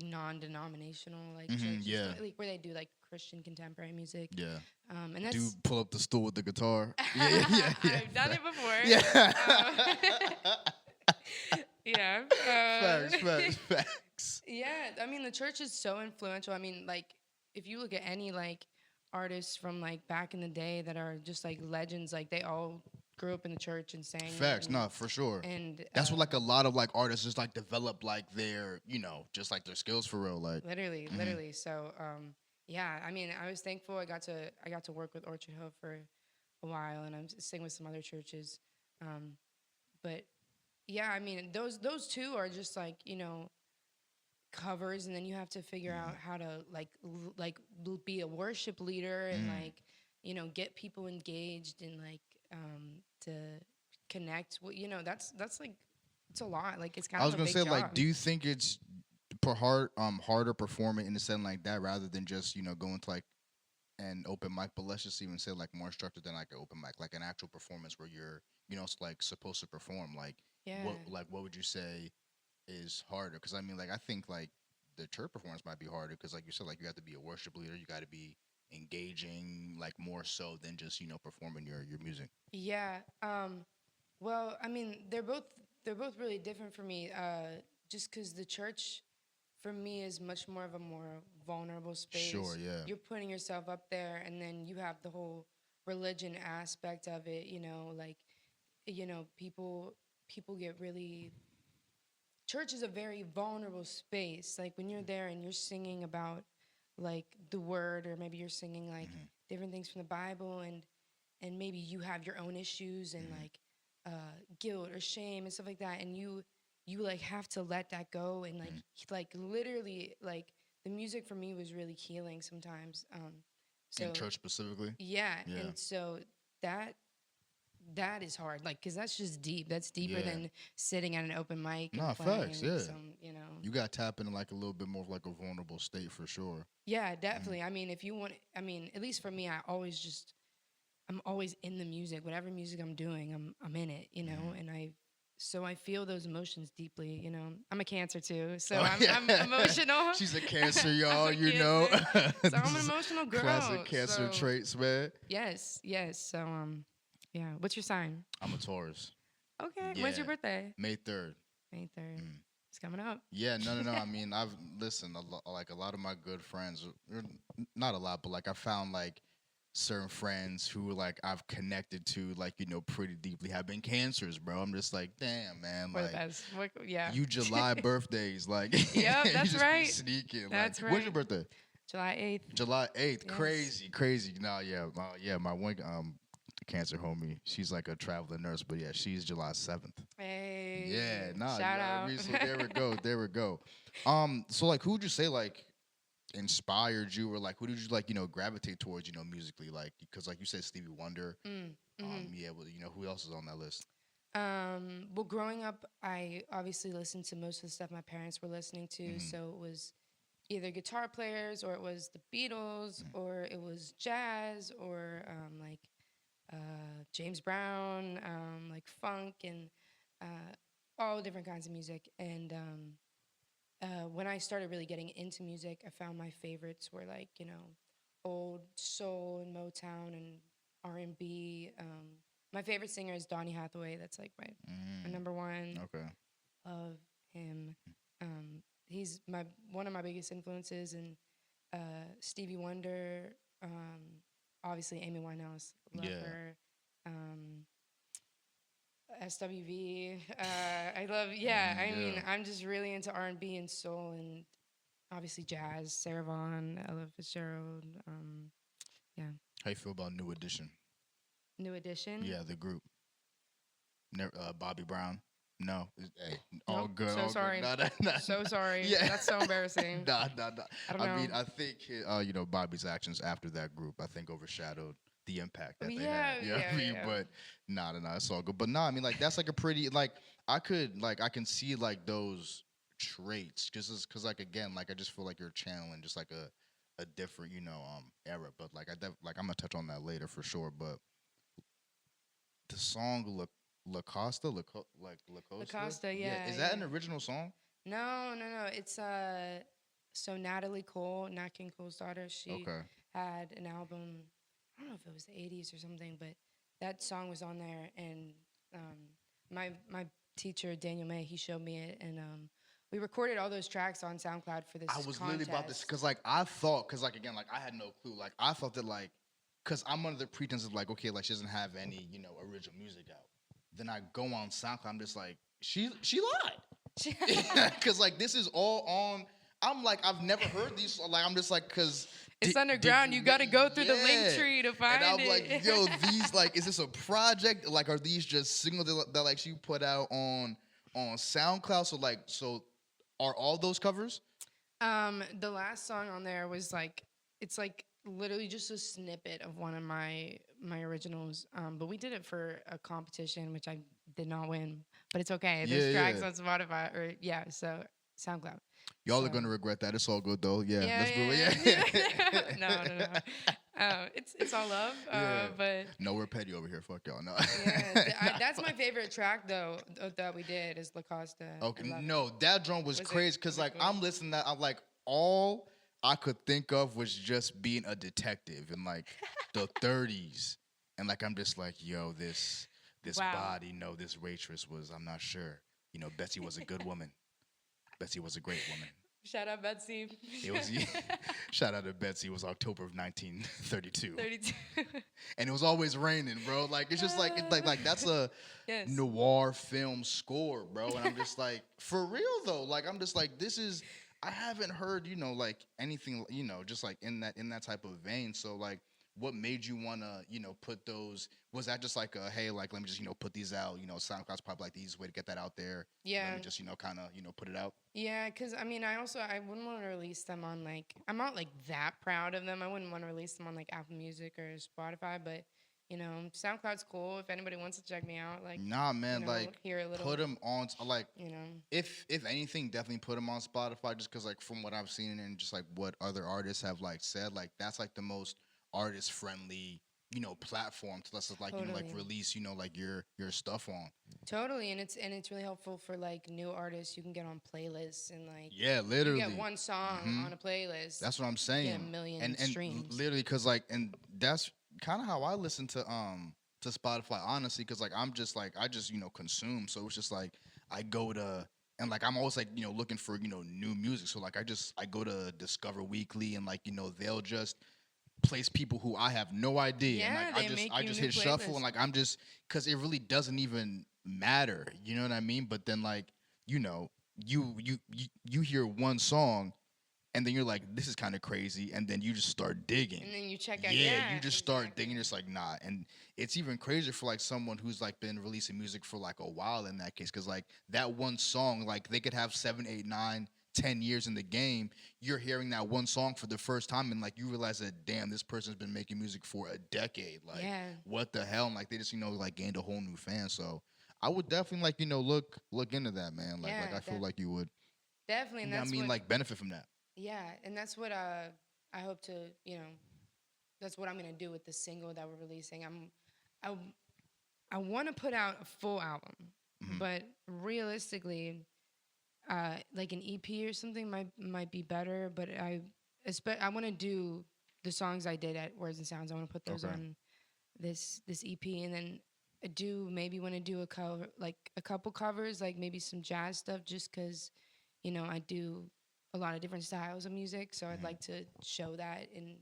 Speaker 2: non-denominational like churches,
Speaker 1: Yeah,
Speaker 2: like where they do like Christian contemporary music.
Speaker 1: yeah.
Speaker 2: And
Speaker 1: Do
Speaker 2: that's
Speaker 1: pull up the stool with the guitar. Yeah, yeah, yeah.
Speaker 2: I've done it before.
Speaker 1: Yeah.
Speaker 2: Yeah.
Speaker 1: Facts, facts, facts.
Speaker 2: Yeah. I mean, the church is so influential. I mean, like, if you look at any like artists from like back in the day that are just like legends, like they all grew up in the church and sang.
Speaker 1: Facts, no, for sure.
Speaker 2: And
Speaker 1: That's what like a lot of like artists just like develop like their, just like their skills for real. Like
Speaker 2: literally. So, yeah. I mean, I was thankful I got to work with Orchard Hill for a while, and I'm singing with some other churches. But yeah, I mean, those two are just like covers, and then you have to figure out how to be a worship leader and like get people engaged and like to connect. Well, that's like it's a lot. Like it's kind
Speaker 1: I
Speaker 2: of
Speaker 1: was
Speaker 2: a
Speaker 1: gonna
Speaker 2: big
Speaker 1: say,
Speaker 2: job.
Speaker 1: like, do you think it's harder performing in a setting like that rather than just going to like an open mic? But let's just even say like more structured than like an open mic, like an actual performance where you're like supposed to perform. Like,
Speaker 2: Yeah.
Speaker 1: what would you say is harder? Because I mean, like, I think like the church performance might be harder because, like you said, like you have to be a worship leader, you got to be engaging, like more so than just performing your music.
Speaker 2: Yeah. Well, I mean, they're both really different for me. Just because the church, for me, is much more of a more vulnerable space.
Speaker 1: Sure, yeah.
Speaker 2: You're putting yourself up there, and then you have the whole religion aspect of it. Like, people get really. Church is a very vulnerable space. Like when you're there and you're singing about like the word, or maybe you're singing like different things from the Bible, and maybe you have your own issues and like guilt or shame and stuff like that, and you like have to let that go, and like literally like the music for me was really healing sometimes. So
Speaker 1: In church specifically.
Speaker 2: yeah,
Speaker 1: Yeah.
Speaker 2: and so that is hard, like, because that's just deep. That's deeper
Speaker 1: Yeah.
Speaker 2: than sitting at an open mic and
Speaker 1: Nah,
Speaker 2: playing
Speaker 1: facts, yeah.
Speaker 2: some,
Speaker 1: You got to tap into like a little bit more of like a vulnerable state for sure.
Speaker 2: Yeah, definitely. I mean, if you want, I mean, at least for me, I'm always in the music. Whatever music I'm doing, I'm in it, and so I feel those emotions deeply, I'm a Cancer too, so I'm emotional.
Speaker 1: She's a Cancer, y'all,
Speaker 2: I'm a Cancer. So I'm an emotional girl.
Speaker 1: Classic Cancer traits, man.
Speaker 2: Yes. So, yeah. What's your sign?
Speaker 1: I'm a Taurus.
Speaker 2: Okay.
Speaker 1: Yeah.
Speaker 2: When's your birthday?
Speaker 1: May 3rd.
Speaker 2: May 3rd. It's coming up.
Speaker 1: Yeah, no. I mean, I've listened, like a lot of my good friends, not a lot, but like I found like certain friends who like I've connected to like pretty deeply have been Cancers, bro. I'm just like, damn, man,
Speaker 2: We're the
Speaker 1: like
Speaker 2: best. Yeah.
Speaker 1: you July birthdays, like
Speaker 2: Yep,
Speaker 1: you
Speaker 2: that's
Speaker 1: just be
Speaker 2: right.
Speaker 1: sneaking.
Speaker 2: That's
Speaker 1: like,
Speaker 2: right.
Speaker 1: When's your birthday?
Speaker 2: July 8th.
Speaker 1: July 8th.
Speaker 2: Yes.
Speaker 1: Crazy. No, yeah, my one Cancer homie, she's like a traveling nurse, but yeah, she's July 7th.
Speaker 2: Hey.
Speaker 1: Yeah, nah,
Speaker 2: Shout
Speaker 1: you know what
Speaker 2: out.
Speaker 1: I mean? So there we go. So like, who would you say like inspired you, or like who did you like gravitate towards musically, like because like you said Stevie Wonder. Yeah, well, who else is on that list?
Speaker 2: Well, growing up, I obviously listened to most of the stuff my parents were listening to, so it was either guitar players, or it was the Beatles, or it was jazz, or like James Brown, like funk, and all different kinds of music. And when I started really getting into music, I found my favorites were like old soul and Motown and R&B. My favorite singer is Donny Hathaway. That's like my number one.
Speaker 1: Okay.
Speaker 2: Love him. He's one of my biggest influences, and Stevie Wonder. Obviously, Amy Winehouse. Love her. SWV. I love, I mean,
Speaker 1: Yeah.
Speaker 2: I'm just really into R&B and soul and obviously jazz. Sarah Vaughan, Ella Fitzgerald. Yeah.
Speaker 1: How you feel about New Edition?
Speaker 2: New Edition.
Speaker 1: Yeah, the group. Bobby Brown. No, hey, all
Speaker 2: Nope.
Speaker 1: good,
Speaker 2: So
Speaker 1: all good.
Speaker 2: sorry.
Speaker 1: Nah, nah, nah,
Speaker 2: So
Speaker 1: nah.
Speaker 2: sorry.
Speaker 1: Yeah,
Speaker 2: That's so embarrassing.
Speaker 1: nah.
Speaker 2: I don't
Speaker 1: I mean,
Speaker 2: know.
Speaker 1: I think Bobby's actions after that group, I think overshadowed the impact
Speaker 2: Oh,
Speaker 1: that they
Speaker 2: yeah,
Speaker 1: had. You know what
Speaker 2: yeah,
Speaker 1: I mean?
Speaker 2: yeah.
Speaker 1: But nah, it's all good. But nah, I mean, like that's like a pretty like I can see like those traits because like again, like I just feel like you're channeling just like a different era. But like like I'm gonna touch on that later for sure. But the song La Costa, like La Costa.
Speaker 2: Lacosta,
Speaker 1: Yeah,
Speaker 2: yeah,
Speaker 1: is that
Speaker 2: yeah.
Speaker 1: an original song?
Speaker 2: No. It's so Natalie Cole, Nat King Cole's daughter, she
Speaker 1: Okay.
Speaker 2: had an album. I don't know if it was the '80s or something, but that song was on there, and my teacher Daniel May, he showed me it, and we recorded all those tracks on SoundCloud for
Speaker 1: I
Speaker 2: this
Speaker 1: was literally about this
Speaker 2: contest.
Speaker 1: because like I thought because like again like I had no clue like I thought that like because I'm under the pretense of like okay like she doesn't have any original music out. Then I go on SoundCloud. I'm just like she lied because like this is all on. I'm like I've never heard these. Like I'm just like because
Speaker 2: It's underground. You got to go through the link
Speaker 1: yeah.
Speaker 2: tree to
Speaker 1: And
Speaker 2: find
Speaker 1: I'm
Speaker 2: it.
Speaker 1: like, yo, these like, is this a project? Like, are these just singles that like she put out on SoundCloud? So are all those covers?
Speaker 2: The last song on there was like it's like literally just a snippet of one of my originals. But we did it for a competition, which I did not win, but it's okay.
Speaker 1: Yeah,
Speaker 2: There's tracks
Speaker 1: yeah.
Speaker 2: on Spotify or so SoundCloud.
Speaker 1: Y'all
Speaker 2: So
Speaker 1: are gonna regret that. It's all good though. Yeah,
Speaker 2: yeah,
Speaker 1: let's move
Speaker 2: yeah,
Speaker 1: it.
Speaker 2: yeah.
Speaker 1: Yeah.
Speaker 2: No. It's all love.
Speaker 1: Yeah.
Speaker 2: But
Speaker 1: No, we're petty over here. Fuck y'all. No.
Speaker 2: yeah,
Speaker 1: Nah,
Speaker 2: that's my
Speaker 1: fuck.
Speaker 2: favorite track though that we did is Lacosta.
Speaker 1: Okay,
Speaker 2: I love
Speaker 1: no, that drum was
Speaker 2: Was it-
Speaker 1: crazy because
Speaker 2: was it
Speaker 1: like
Speaker 2: cool?
Speaker 1: I'm listening to that. I'm like all I could think of was just being a detective in like the 30s, and like I'm just like, yo, this
Speaker 2: Wow.
Speaker 1: body, no, this waitress was. I'm not sure. Betsy was a good woman. Betsy was a great woman.
Speaker 2: Shout out Betsy.
Speaker 1: It was shout out to Betsy. It was October of 1932,
Speaker 2: 32.
Speaker 1: and it was always raining, bro. Like it's just like like that's a
Speaker 2: Yes.
Speaker 1: noir film score, bro. And I'm just like, for real though. Like I'm just like, this is. I haven't heard like anything just like in that type of vein. So like, what made you wanna put those? Was that just like a hey like let me just put these out? SoundCloud's probably like the easiest way to get that out there.
Speaker 2: Yeah.
Speaker 1: Let me just kind of put it out.
Speaker 2: Yeah, because I mean, I wouldn't want to release them on like I'm not like that proud of them. I wouldn't want to release them on like Apple Music or Spotify, but SoundCloud's cool. If anybody wants to check me out, like
Speaker 1: Nah, man, like
Speaker 2: hear a little,
Speaker 1: put them on like
Speaker 2: you know.
Speaker 1: if anything, definitely put them on Spotify just because like from what I've seen and just like what other artists have like said, like that's like the most artist friendly platform to let's like like
Speaker 2: Totally.
Speaker 1: release like your stuff on.
Speaker 2: Totally, and it's really helpful for like new artists. You can get on playlists and like
Speaker 1: Yeah,
Speaker 2: you
Speaker 1: literally.
Speaker 2: get one song
Speaker 1: Mhm.
Speaker 2: on a playlist.
Speaker 1: That's what I'm saying.
Speaker 2: Get a million
Speaker 1: and
Speaker 2: streams.
Speaker 1: literally because like and that's kind of how I listen to Spotify honestly because like I'm just like I just consume, so it's just like I go to and like I'm always like looking for new music, so like I go to Discover Weekly and like they'll just place people who I have no idea and
Speaker 2: Yeah,
Speaker 1: like
Speaker 2: they make
Speaker 1: I
Speaker 2: you
Speaker 1: just
Speaker 2: new
Speaker 1: hit shuffle
Speaker 2: playlists.
Speaker 1: and like I'm just because it really doesn't even matter, you know what I mean? But then like you know you hear one song and then you're like, this is kind of crazy, and then you just start digging.
Speaker 2: And then you check out.
Speaker 1: Yeah, you just start
Speaker 2: exactly.
Speaker 1: digging. It's like nah, and it's even crazier for like someone who's like been releasing music for like a while in that case, because like that one song, like they could have 7, 8, 9, 10 years in the game. You're hearing that one song for the first time, and like you realize that damn, this person's been making music for a decade. Like
Speaker 2: Yeah.
Speaker 1: what the hell? And like they just like gained a whole new fan. So I would definitely like look into that, man. Like
Speaker 2: Yeah,
Speaker 1: I feel like you would.
Speaker 2: Definitely, and
Speaker 1: You know what
Speaker 2: that's
Speaker 1: I mean,
Speaker 2: what.
Speaker 1: like benefit from that.
Speaker 2: Yeah, and that's what I hope to that's what I'm gonna do with the single that we're releasing. I I want to put out a full album,
Speaker 1: Mhm.
Speaker 2: but realistically, like an EP or something might be better. But I want to do the songs I did at Words and Sounds. I want to put those
Speaker 1: Okay.
Speaker 2: on this EP, and then I do maybe want to do a cover, like a couple covers, like maybe some jazz stuff, just because I do a lot of different styles of music, so I'd
Speaker 1: Mhm.
Speaker 2: like to show that in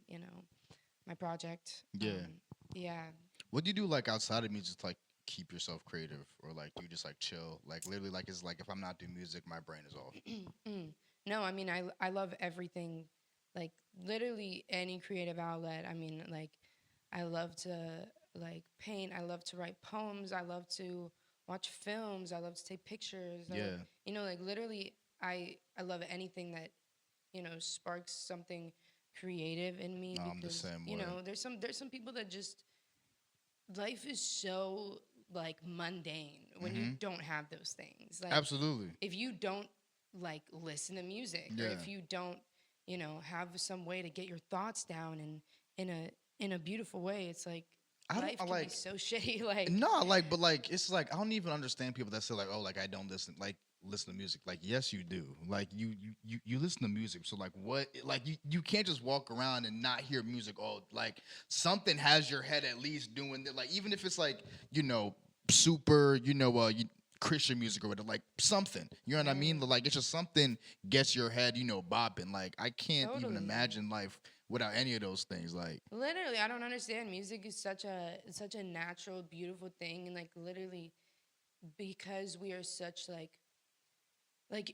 Speaker 2: my project.
Speaker 1: Yeah.
Speaker 2: Yeah.
Speaker 1: What do you do like outside of music to like keep yourself creative, or like you just like chill? Like literally, like it's like if I'm not doing music, my brain is off.
Speaker 2: Mm. No, I mean I love everything, like literally any creative outlet. I mean, like I love to like paint. I love to write poems. I love to watch films. I love to take pictures.
Speaker 1: Yeah,
Speaker 2: Like literally, I love anything that sparks something creative in me
Speaker 1: no, I'm the
Speaker 2: because
Speaker 1: same way.
Speaker 2: there's some people that just life is so like mundane when you
Speaker 1: Hmm.
Speaker 2: don't have those things. Like
Speaker 1: Absolutely.
Speaker 2: if you don't like listen to music or
Speaker 1: Yeah.
Speaker 2: if you don't have some way to get your thoughts down and in a beautiful way, it's like
Speaker 1: I
Speaker 2: life can be
Speaker 1: like
Speaker 2: so shitty. Like
Speaker 1: no, like, but like, it's like I don't even understand people that say like, oh, like I don't listen to music. Like, yes, you do. Like, you listen to music. So like, what? Like, you can't just walk around and not hear music. Oh, like something has your head at least doing that. Like, even if it's like super, Christian music or whatever, like something. You know what I mean?
Speaker 2: right,
Speaker 1: Like, it's just something gets your head, bopping. Like, I can't even
Speaker 2: totally.
Speaker 1: imagine life without any of those things. Like,
Speaker 2: Literally, I don't understand. Music is such a natural, beautiful thing, and like literally, because we are such like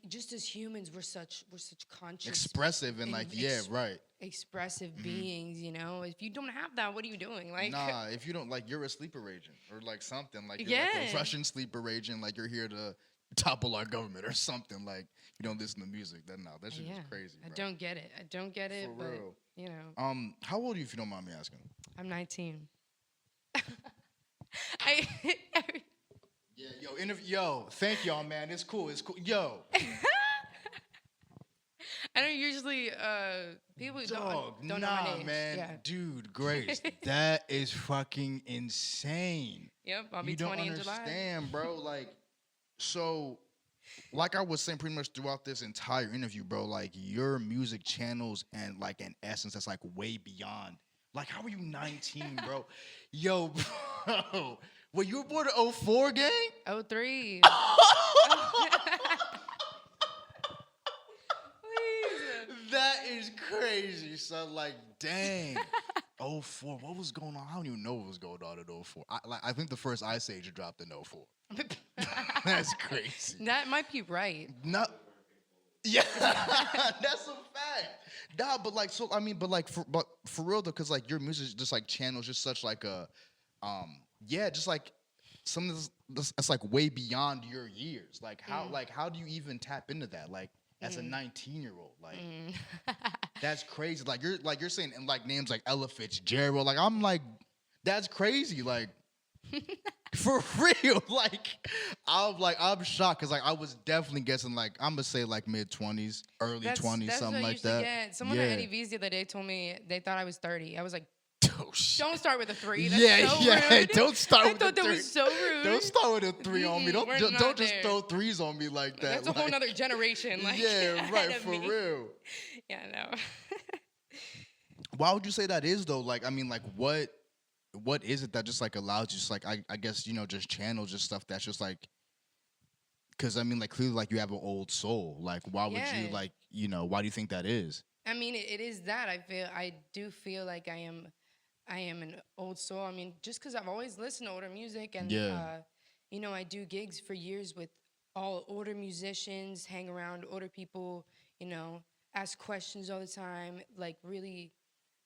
Speaker 2: just as humans, we're such conscious
Speaker 1: expressive and
Speaker 2: and
Speaker 1: like, yeah, right.
Speaker 2: expressive
Speaker 1: Mhm.
Speaker 2: beings. If you don't have that, what are you doing? Like,
Speaker 1: Nah, if you don't like, you're a sleeper agent or like something like you're like a
Speaker 2: yeah,
Speaker 1: Russian sleeper agent, like you're here to topple our government or something. Like you don't listen to music. Then no, that shit is
Speaker 2: yeah.
Speaker 1: crazy,
Speaker 2: I
Speaker 1: bro.
Speaker 2: don't get it. I don't get it,
Speaker 1: For
Speaker 2: but
Speaker 1: real.
Speaker 2: you know,
Speaker 1: How old are you if you don't mind me asking?
Speaker 2: I'm 19. I
Speaker 1: Yeah, thank y'all, man. It's cool. It's cool. Yo,
Speaker 2: I don't usually people
Speaker 1: dog,
Speaker 2: don't know my age.
Speaker 1: man,
Speaker 2: Yeah.
Speaker 1: dude, Grace, that is fucking insane.
Speaker 2: Yep. I'll be
Speaker 1: You don't
Speaker 2: 20 in July.
Speaker 1: understand, bro. Like, so like I was saying pretty much throughout this entire interview, bro, like your music channels and like an essence that's like way beyond. Like, how are you 19, bro? Yo, bro. Well, you were born in '04, gang?
Speaker 2: 03. Please.
Speaker 1: That is crazy, son. Like, dang. '04. What was going on? I don't even know what was going on in '04. I think the first Ice Age dropped in '04. That's crazy.
Speaker 2: That might be right.
Speaker 1: Not. Yeah, that's a fact. Nah, but like, so I mean, but for real though, cause like your music just like channels just such like a, yeah, just like something that's like way beyond your years. Like how do you even tap into that? Like as a 19-year-old, like that's crazy. Like you're saying and like names like Ella Fitzgerald. Like I'm like, that's crazy. Like. For real, I'm shocked because like I was definitely guessing like I'm gonna say like mid-20s, early
Speaker 2: That's
Speaker 1: 20s,
Speaker 2: what
Speaker 1: something
Speaker 2: I
Speaker 1: like
Speaker 2: used to
Speaker 1: that.
Speaker 2: get. Someone
Speaker 1: yeah.
Speaker 2: at Eddie V's the other day told me they thought I was 30. I was like,
Speaker 1: Oh, shit.
Speaker 2: don't start with a 3. That's
Speaker 1: Yeah,
Speaker 2: so
Speaker 1: yeah.
Speaker 2: rude.
Speaker 1: Don't start
Speaker 2: I
Speaker 1: with
Speaker 2: thought
Speaker 1: the
Speaker 2: that
Speaker 1: 3.
Speaker 2: was so rude.
Speaker 1: Don't start with a 3 on me.
Speaker 2: We're
Speaker 1: Don't
Speaker 2: not
Speaker 1: just
Speaker 2: there.
Speaker 1: throw 3s on me like that.
Speaker 2: That's a whole nother generation. Like,
Speaker 1: yeah,
Speaker 2: ahead
Speaker 1: right,
Speaker 2: of
Speaker 1: for
Speaker 2: me.
Speaker 1: real.
Speaker 2: Yeah, no.
Speaker 1: Why would you say that is though? Like, I mean, like what is it that just like allows you just like I guess just channels just stuff that's just like because I mean like clearly like you have an old soul. Like why would you
Speaker 2: Yeah.
Speaker 1: like why do you think that is?
Speaker 2: I mean, it is that. I do feel like I am an old soul. I mean, just because I've always listened to older music and,
Speaker 1: Yeah.
Speaker 2: I do gigs for years with all older musicians, hang around older people, ask questions all the time, like really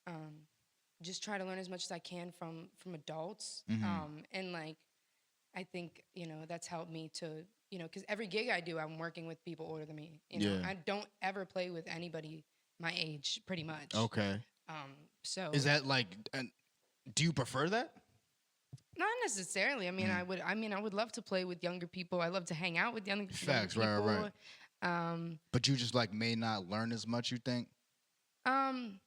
Speaker 2: um, just try to learn as much as I can from adults.
Speaker 1: Mhm.
Speaker 2: And like, I think, that's helped me to, because every gig I do, I'm working with people older than me.
Speaker 1: Yeah.
Speaker 2: I don't ever play with anybody my age, pretty much.
Speaker 1: Okay.
Speaker 2: So
Speaker 1: Is that like and do you prefer that?
Speaker 2: not necessarily. I mean, I would love to play with younger people. I love to hang out with younger
Speaker 1: Facts,
Speaker 2: people.
Speaker 1: right. But you just like may not learn as much, you think?
Speaker 2: Um,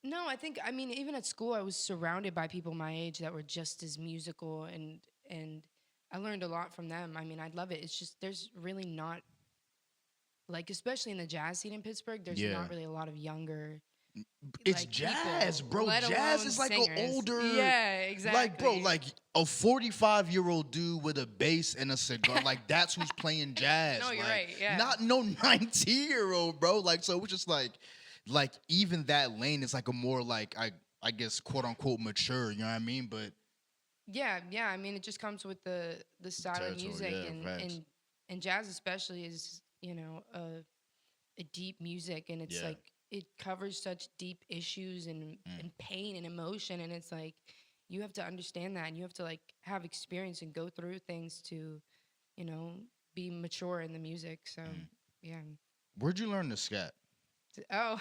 Speaker 2: no, I mean, even at school, I was surrounded by people my age that were just as musical, and I learned a lot from them. I mean, I love it. It's just there's really not like, especially in the jazz scene in Pittsburgh, there's
Speaker 1: Yeah.
Speaker 2: not really a lot of younger.
Speaker 1: It's
Speaker 2: like,
Speaker 1: jazz,
Speaker 2: people,
Speaker 1: bro.
Speaker 2: let
Speaker 1: Jazz
Speaker 2: alone
Speaker 1: is like
Speaker 2: singers.
Speaker 1: an older
Speaker 2: Yeah, exactly.
Speaker 1: like bro, like a 45-year-old dude with a bass and a cigar. Like that's who's playing jazz.
Speaker 2: No, you're
Speaker 1: like,
Speaker 2: right, yeah.
Speaker 1: Not no 19-year-old, bro. Like so it's just like even that lane is like a more like I guess quote unquote mature, you know what I mean? But
Speaker 2: yeah. I mean, it just comes with the style of
Speaker 1: Territory,
Speaker 2: music,
Speaker 1: yeah, facts.
Speaker 2: and jazz especially is a deep music, and it's
Speaker 1: Yeah.
Speaker 2: like it covers such deep issues
Speaker 1: Mm.
Speaker 2: and pain and emotion, and it's like you have to understand that, and you have to like have experience and go through things to you know be mature in the music. So
Speaker 1: Mm.
Speaker 2: yeah.
Speaker 1: Where'd you learn the scat?
Speaker 2: Oh.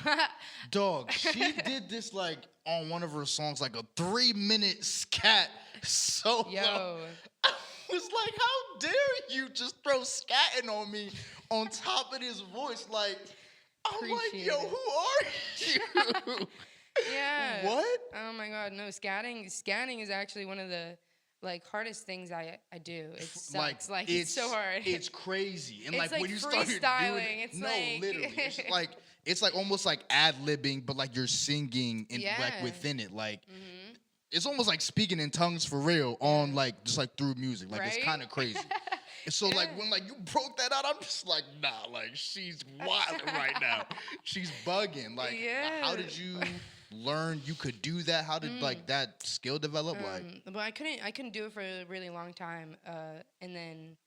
Speaker 1: Dog, she did this like on one of her songs, like a 3 minute scat solo.
Speaker 2: Yo.
Speaker 1: I was like, how dare you just throw scatting on me on top of this voice? Like, I'm like,
Speaker 2: Appreciate
Speaker 1: yo,
Speaker 2: it.
Speaker 1: who are you?
Speaker 2: Yeah.
Speaker 1: What?
Speaker 2: Oh my god, no, scanning is actually one of the like hardest things I do. It sucks. Like it's so hard.
Speaker 1: It's crazy. And
Speaker 2: It's
Speaker 1: like when
Speaker 2: like
Speaker 1: you started doing
Speaker 2: freestyling.
Speaker 1: it,
Speaker 2: It's
Speaker 1: no,
Speaker 2: like
Speaker 1: literally. It's like almost like ad-libbing, but like you're singing in like
Speaker 2: Yeah.
Speaker 1: within it. Like
Speaker 2: Mhm.
Speaker 1: it's almost like speaking in tongues for real on
Speaker 2: Yeah.
Speaker 1: like just like through music. Like it's
Speaker 2: Right?
Speaker 1: kind of crazy. And so like
Speaker 2: Yeah.
Speaker 1: when like you broke that out, I'm just like, nah, like she's wild right now. She's bugging. Like how
Speaker 2: Yeah.
Speaker 1: did you learn you could do that? How did like that skill develop? Like
Speaker 2: But I couldn't do it for a really long time. And then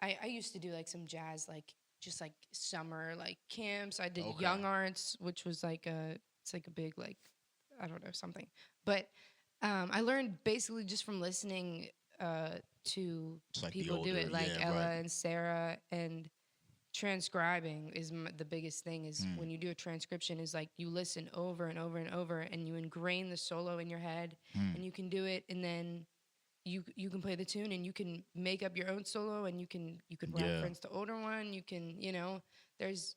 Speaker 2: I used to do like some jazz, like just like summer like camps. I did
Speaker 1: Okay.
Speaker 2: Young Arts, which was like it's like a big like I don't know something. But I learned basically just from listening to
Speaker 1: It's like the
Speaker 2: people do
Speaker 1: older,
Speaker 2: it, like
Speaker 1: yeah,
Speaker 2: Ella
Speaker 1: right.
Speaker 2: and Sarah, and transcribing is the biggest thing. Is
Speaker 1: Mm.
Speaker 2: when you do a transcription, is like you listen over and over and over, and you ingrain the solo in your head,
Speaker 1: Mm.
Speaker 2: and you can do it, and then you can play the tune and you can make up your own solo, and you can
Speaker 1: Yeah.
Speaker 2: reference the older one. You can there's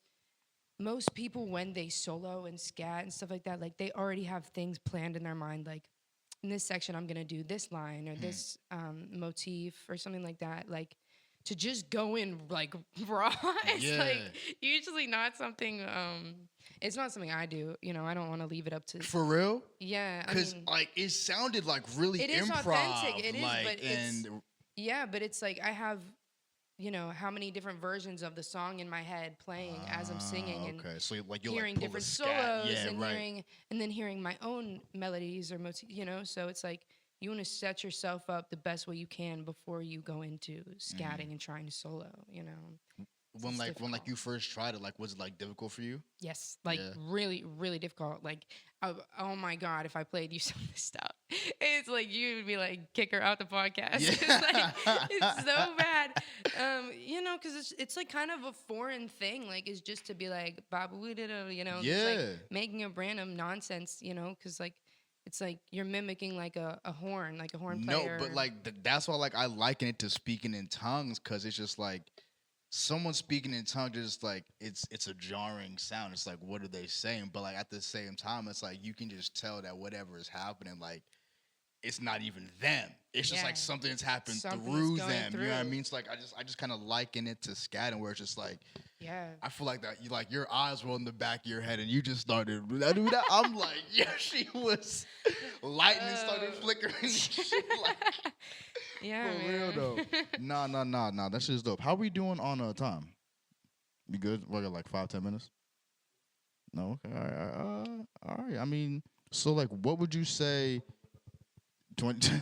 Speaker 2: most people when they solo and scat and stuff like that, like they already have things planned in their mind, like in this section I'm gonna do this line or
Speaker 1: Mm.
Speaker 2: this motif or something like that. Like to just go in like raw is like
Speaker 1: Yeah.
Speaker 2: usually not something it's not something I do. I don't want to leave it up to
Speaker 1: For real?
Speaker 2: yeah. I
Speaker 1: Cause
Speaker 2: mean
Speaker 1: like it sounded like really
Speaker 2: it is
Speaker 1: improv.
Speaker 2: authentic. It is,
Speaker 1: like
Speaker 2: but it's
Speaker 1: and
Speaker 2: yeah, but it's like I have, how many different versions of the song in my head playing as I'm singing and
Speaker 1: okay. So like you'll
Speaker 2: hearing
Speaker 1: like pull a
Speaker 2: different
Speaker 1: scat.
Speaker 2: solos
Speaker 1: Yeah,
Speaker 2: and
Speaker 1: right.
Speaker 2: hearing my own melodies or so it's like you want to set yourself up the best way you can before you go into scatting and trying to solo.
Speaker 1: When
Speaker 2: It's
Speaker 1: like
Speaker 2: difficult.
Speaker 1: you first tried it, like was it like difficult for you?
Speaker 2: Yes, like
Speaker 1: Yeah.
Speaker 2: really, really difficult. Like, oh my god, if I played you some of this stuff, it's like you would be like kick her out the podcast.
Speaker 1: Yeah.
Speaker 2: It's like it's so bad, because it's like kind of a foreign thing. Like, it's just to be like babu, just
Speaker 1: Yeah.
Speaker 2: like making a random nonsense, because like it's like you're mimicking like a horn, like a horn
Speaker 1: No,
Speaker 2: player.
Speaker 1: but like that's why like I liken it to speaking in tongues because it's just like someone speaking in tongues is just like it's a jarring sound. It's like what are they saying? But like at the same time, it's like you can just tell that whatever is happening, like it's not even them. It's just
Speaker 2: Yeah.
Speaker 1: like something that's happened
Speaker 2: Something that's
Speaker 1: through
Speaker 2: going
Speaker 1: them. You know what I
Speaker 2: through.
Speaker 1: mean? It's like I just kind of liken it to scatting, where it's just like
Speaker 2: Yeah.
Speaker 1: I feel like that you like your eyes were in the back of your head and you just started. I'm like, yeah, she was lightning started
Speaker 2: Oh.
Speaker 1: flickering. And shit, like,
Speaker 2: Yeah,
Speaker 1: for real
Speaker 2: man.
Speaker 1: though. Nah. That shit's dope. How we doing on time? We good? We got like 5-10 minutes. No, okay, all right. I mean, so like, what would you say? 20.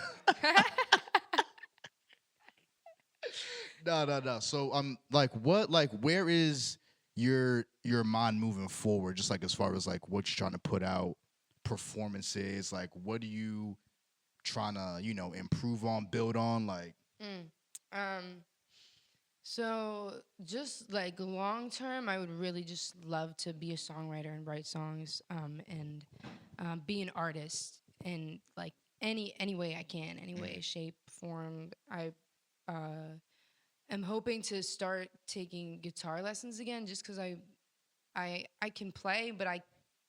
Speaker 1: No. So like, what, like, where is your mind moving forward? Just like as far as like what you're trying to put out, performances. Like, what are you trying to improve on, build on? Like,
Speaker 2: Mm. Um, so just like long term, I would really just love to be a songwriter and write songs, and be an artist in like any way I can, any way, shape, form. I am hoping to start taking guitar lessons again, just because I can play, but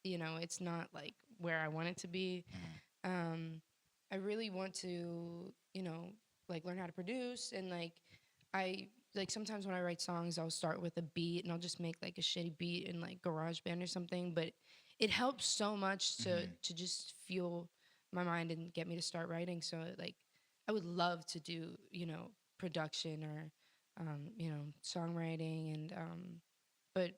Speaker 2: it's not like where I want it to be. Um, I really want to, like learn how to produce, and like I like sometimes when I write songs, I'll start with a beat and I'll just make like a shitty beat in like GarageBand or something, but it helps so much to just fuel my mind and get me to start writing. So like I would love to do, production or songwriting and but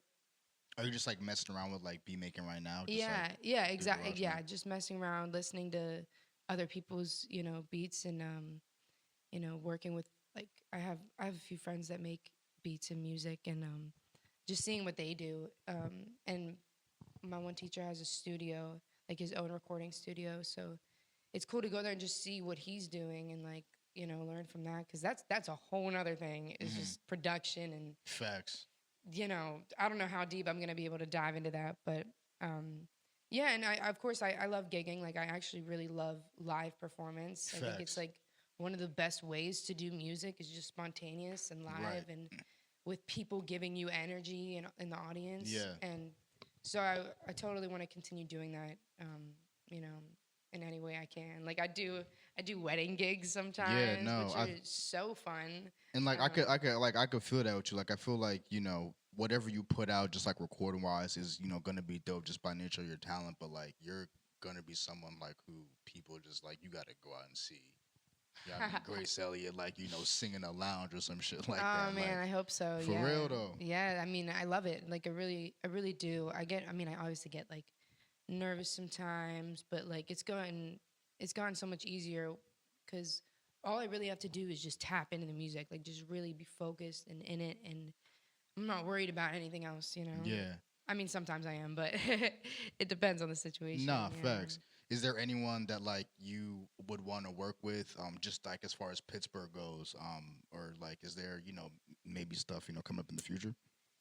Speaker 1: are you just like messing around with like beat making right now? Just
Speaker 2: yeah,
Speaker 1: like
Speaker 2: yeah,
Speaker 1: through
Speaker 2: exactly.
Speaker 1: GarageBand?
Speaker 2: Yeah, just messing around, listening to other people's, beats, and working with, like, I have a few friends that make beats and music, and just seeing what they do. And my one teacher has a studio, like his own recording studio, so it's cool to go there and just see what he's doing, and like, learn from that, because that's a whole nother thing. It's
Speaker 1: Hmm.
Speaker 2: just production, and
Speaker 1: Facts.
Speaker 2: I don't know how deep I'm gonna be able to dive into that, but um, yeah. And I, of course, I love gigging. Like, I actually really love live performance. I think it's
Speaker 1: Facts.
Speaker 2: like one of the best ways to do music is just spontaneous and live,
Speaker 1: Right.
Speaker 2: and with people giving you energy in the audience.
Speaker 1: Yeah.
Speaker 2: And so I totally want to continue doing that. You know, in any way I can. Like, I do wedding gigs
Speaker 1: Yeah.
Speaker 2: sometimes,
Speaker 1: No.
Speaker 2: which are so fun.
Speaker 1: And like
Speaker 2: Um,
Speaker 1: I could feel that with you. Like I feel like whatever you put out, just like recording wise, is gonna be dope just by nature of your talent. But like you're gonna be someone like who people just like you gotta go out and see. Yeah, I mean Grace Elliott, like singing a lounge or some shit like
Speaker 2: Oh
Speaker 1: that.
Speaker 2: man,
Speaker 1: Like
Speaker 2: I hope so.
Speaker 1: for
Speaker 2: Yeah.
Speaker 1: real though.
Speaker 2: Yeah, I mean, I love it. Like, I really do. I mean, I obviously get like nervous sometimes, but like it's gotten so much easier, cuz all I really have to do is just tap into the music, like just really be focused and in it, and I'm not worried about anything else.
Speaker 1: Yeah.
Speaker 2: I mean, sometimes I am, but it depends on the situation.
Speaker 1: Nah,
Speaker 2: Yeah.
Speaker 1: facts. Is there anyone that like you would want to work with? Just like as far as Pittsburgh goes, or like is there maybe stuff coming up in the future?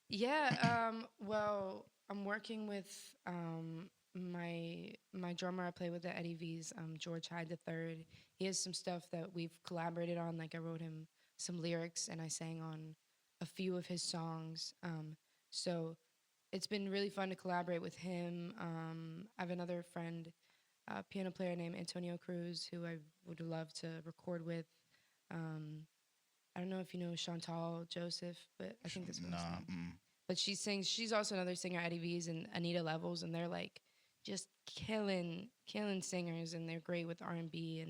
Speaker 2: Yeah, well, I'm working with my drummer I play with at Eddie V's, George Hyde the Third. He has some stuff that we've collaborated on. Like, I wrote him some lyrics and I sang on a few of his songs. So it's been really fun to collaborate with him. I have another friend, piano player named Antonio Cruz, who I would love to record with. Um, I don't know if you know Chantal Joseph, but I think that's what I'm
Speaker 1: Nah.
Speaker 2: saying. But she sings. She's also another singer, Eddie V's and Anita Levels, and they're like just killing singers, and they're great with R&B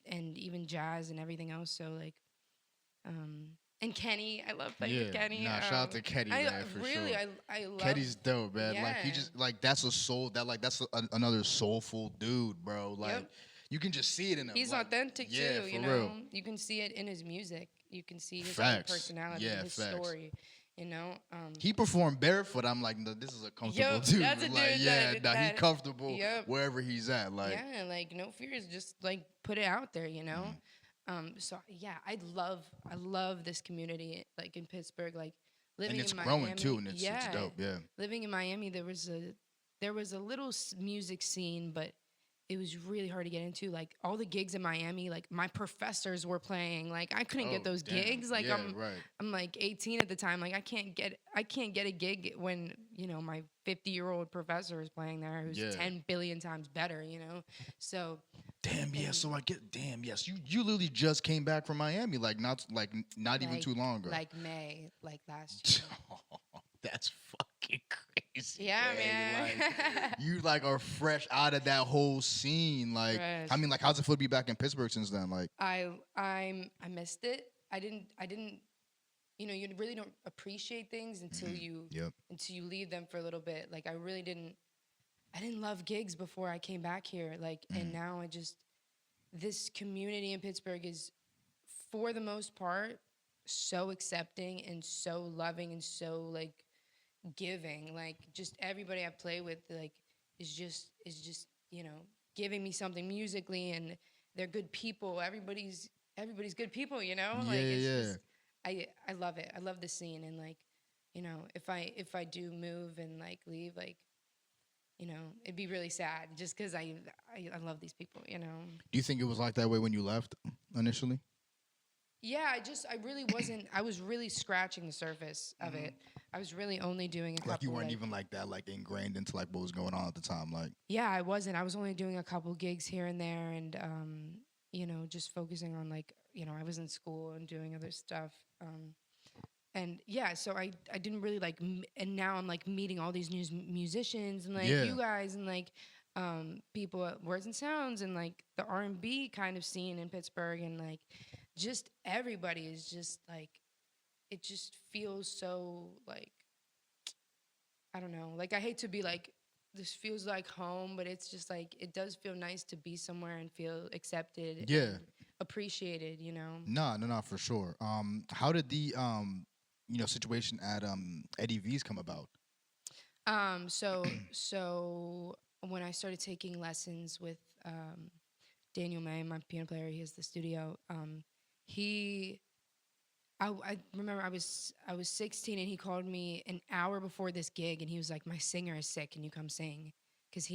Speaker 2: and even jazz and everything else. So like, and Kenny, I love playing with
Speaker 1: Yeah,
Speaker 2: Kenny.
Speaker 1: nah. Shout out to Ketty,
Speaker 2: I
Speaker 1: man, for
Speaker 2: really,
Speaker 1: sure.
Speaker 2: I love.
Speaker 1: Ketty's dope, man. Like he
Speaker 2: Yeah.
Speaker 1: just like that's a soul that like that's another soulful dude, bro. Like
Speaker 2: Yep.
Speaker 1: you can just see it in him.
Speaker 2: He's
Speaker 1: Like,
Speaker 2: authentic
Speaker 1: yeah,
Speaker 2: too.
Speaker 1: for real.
Speaker 2: You can see it in his music. You can see his own
Speaker 1: Facts.
Speaker 2: personality,
Speaker 1: Yeah,
Speaker 2: his
Speaker 1: facts.
Speaker 2: story. You know.
Speaker 1: He performed barefoot. I'm like, no, this is a comfortable
Speaker 2: Yep,
Speaker 1: dude.
Speaker 2: that's a
Speaker 1: Like,
Speaker 2: dude
Speaker 1: yeah,
Speaker 2: that
Speaker 1: nah, he
Speaker 2: that
Speaker 1: comfortable
Speaker 2: yep.
Speaker 1: wherever he's at. Like,
Speaker 2: Yeah, like no fears, just like put it out there.
Speaker 1: mhm.
Speaker 2: So yeah, I love this community, like in Pittsburgh, like
Speaker 1: And
Speaker 2: living
Speaker 1: it's
Speaker 2: in
Speaker 1: growing too,
Speaker 2: Miami.
Speaker 1: and it's
Speaker 2: Yeah,
Speaker 1: dope. Yeah.
Speaker 2: living in Miami, there was a little music scene, but it was really hard to get into. Like, all the gigs in Miami, like my professors were playing. Like, I couldn't get
Speaker 1: Oh,
Speaker 2: those
Speaker 1: damn.
Speaker 2: gigs. Like,
Speaker 1: Yeah,
Speaker 2: I'm
Speaker 1: right.
Speaker 2: I'm like 18 at the time. Like, I can't get a gig when my 50-year-old professor is playing there, who's
Speaker 1: Yeah.
Speaker 2: 10 billion times better. So
Speaker 1: Damn, yeah.
Speaker 2: and
Speaker 1: So I get. Damn, yes. You literally just came back from Miami, not even
Speaker 2: like
Speaker 1: too long ago.
Speaker 2: like May, like last year.
Speaker 1: That's fucking crazy.
Speaker 2: Yeah,
Speaker 1: man.
Speaker 2: man.
Speaker 1: Like you like are fresh out of that whole scene. Like
Speaker 2: Fresh.
Speaker 1: I mean, like how's it feel to be back in Pittsburgh since then? Like
Speaker 2: I missed it. I didn't. You really don't appreciate things until
Speaker 1: mhm.
Speaker 2: you
Speaker 1: Yep.
Speaker 2: until you leave them for a little bit. Like, I really didn't. I didn't love gigs before I came back here. Like, and
Speaker 1: Mhm.
Speaker 2: now this community in Pittsburgh is, for the most part, so accepting and so loving and so like giving. Like, just everybody I play with, like, is just giving me something musically, and they're good people. Everybody's good people.
Speaker 1: Yeah,
Speaker 2: Like,
Speaker 1: yeah,
Speaker 2: it's
Speaker 1: yeah.
Speaker 2: just I love it. I love the scene, and like, if I do move and like leave, like, it'd be really sad, just because I love these people.
Speaker 1: Do you think it was like that way when you left initially?
Speaker 2: Yeah, I really wasn't. I was really scratching the surface of
Speaker 1: Mhm.
Speaker 2: it. I was really only doing a couple.
Speaker 1: Like you weren't
Speaker 2: like,
Speaker 1: even like that, like ingrained into like what was going on at the time. Like
Speaker 2: Yeah, I wasn't. I was only doing a couple gigs here and there, and just focusing on, like, I was in school and doing other stuff. And yeah, so I didn't really like, and now I'm like meeting all these new musicians, and like
Speaker 1: yeah.
Speaker 2: you guys, and like people at Words and Sounds, and like the R&B kind of scene in Pittsburgh, and like just everybody is just like, it just feels so like, I don't know, like, I hate to be like this feels like home, but it's just like it does feel nice to be somewhere and feel accepted
Speaker 1: Yeah.
Speaker 2: and appreciated, you know.
Speaker 1: No, no, no, for sure. How did the situation at Eddie V's come about?
Speaker 2: So when I started taking lessons with Daniel May, my piano player, he has the studio. He I remember I was 16 and he called me an hour before this gig and he was like, "My singer is sick. Can you come sing?" Because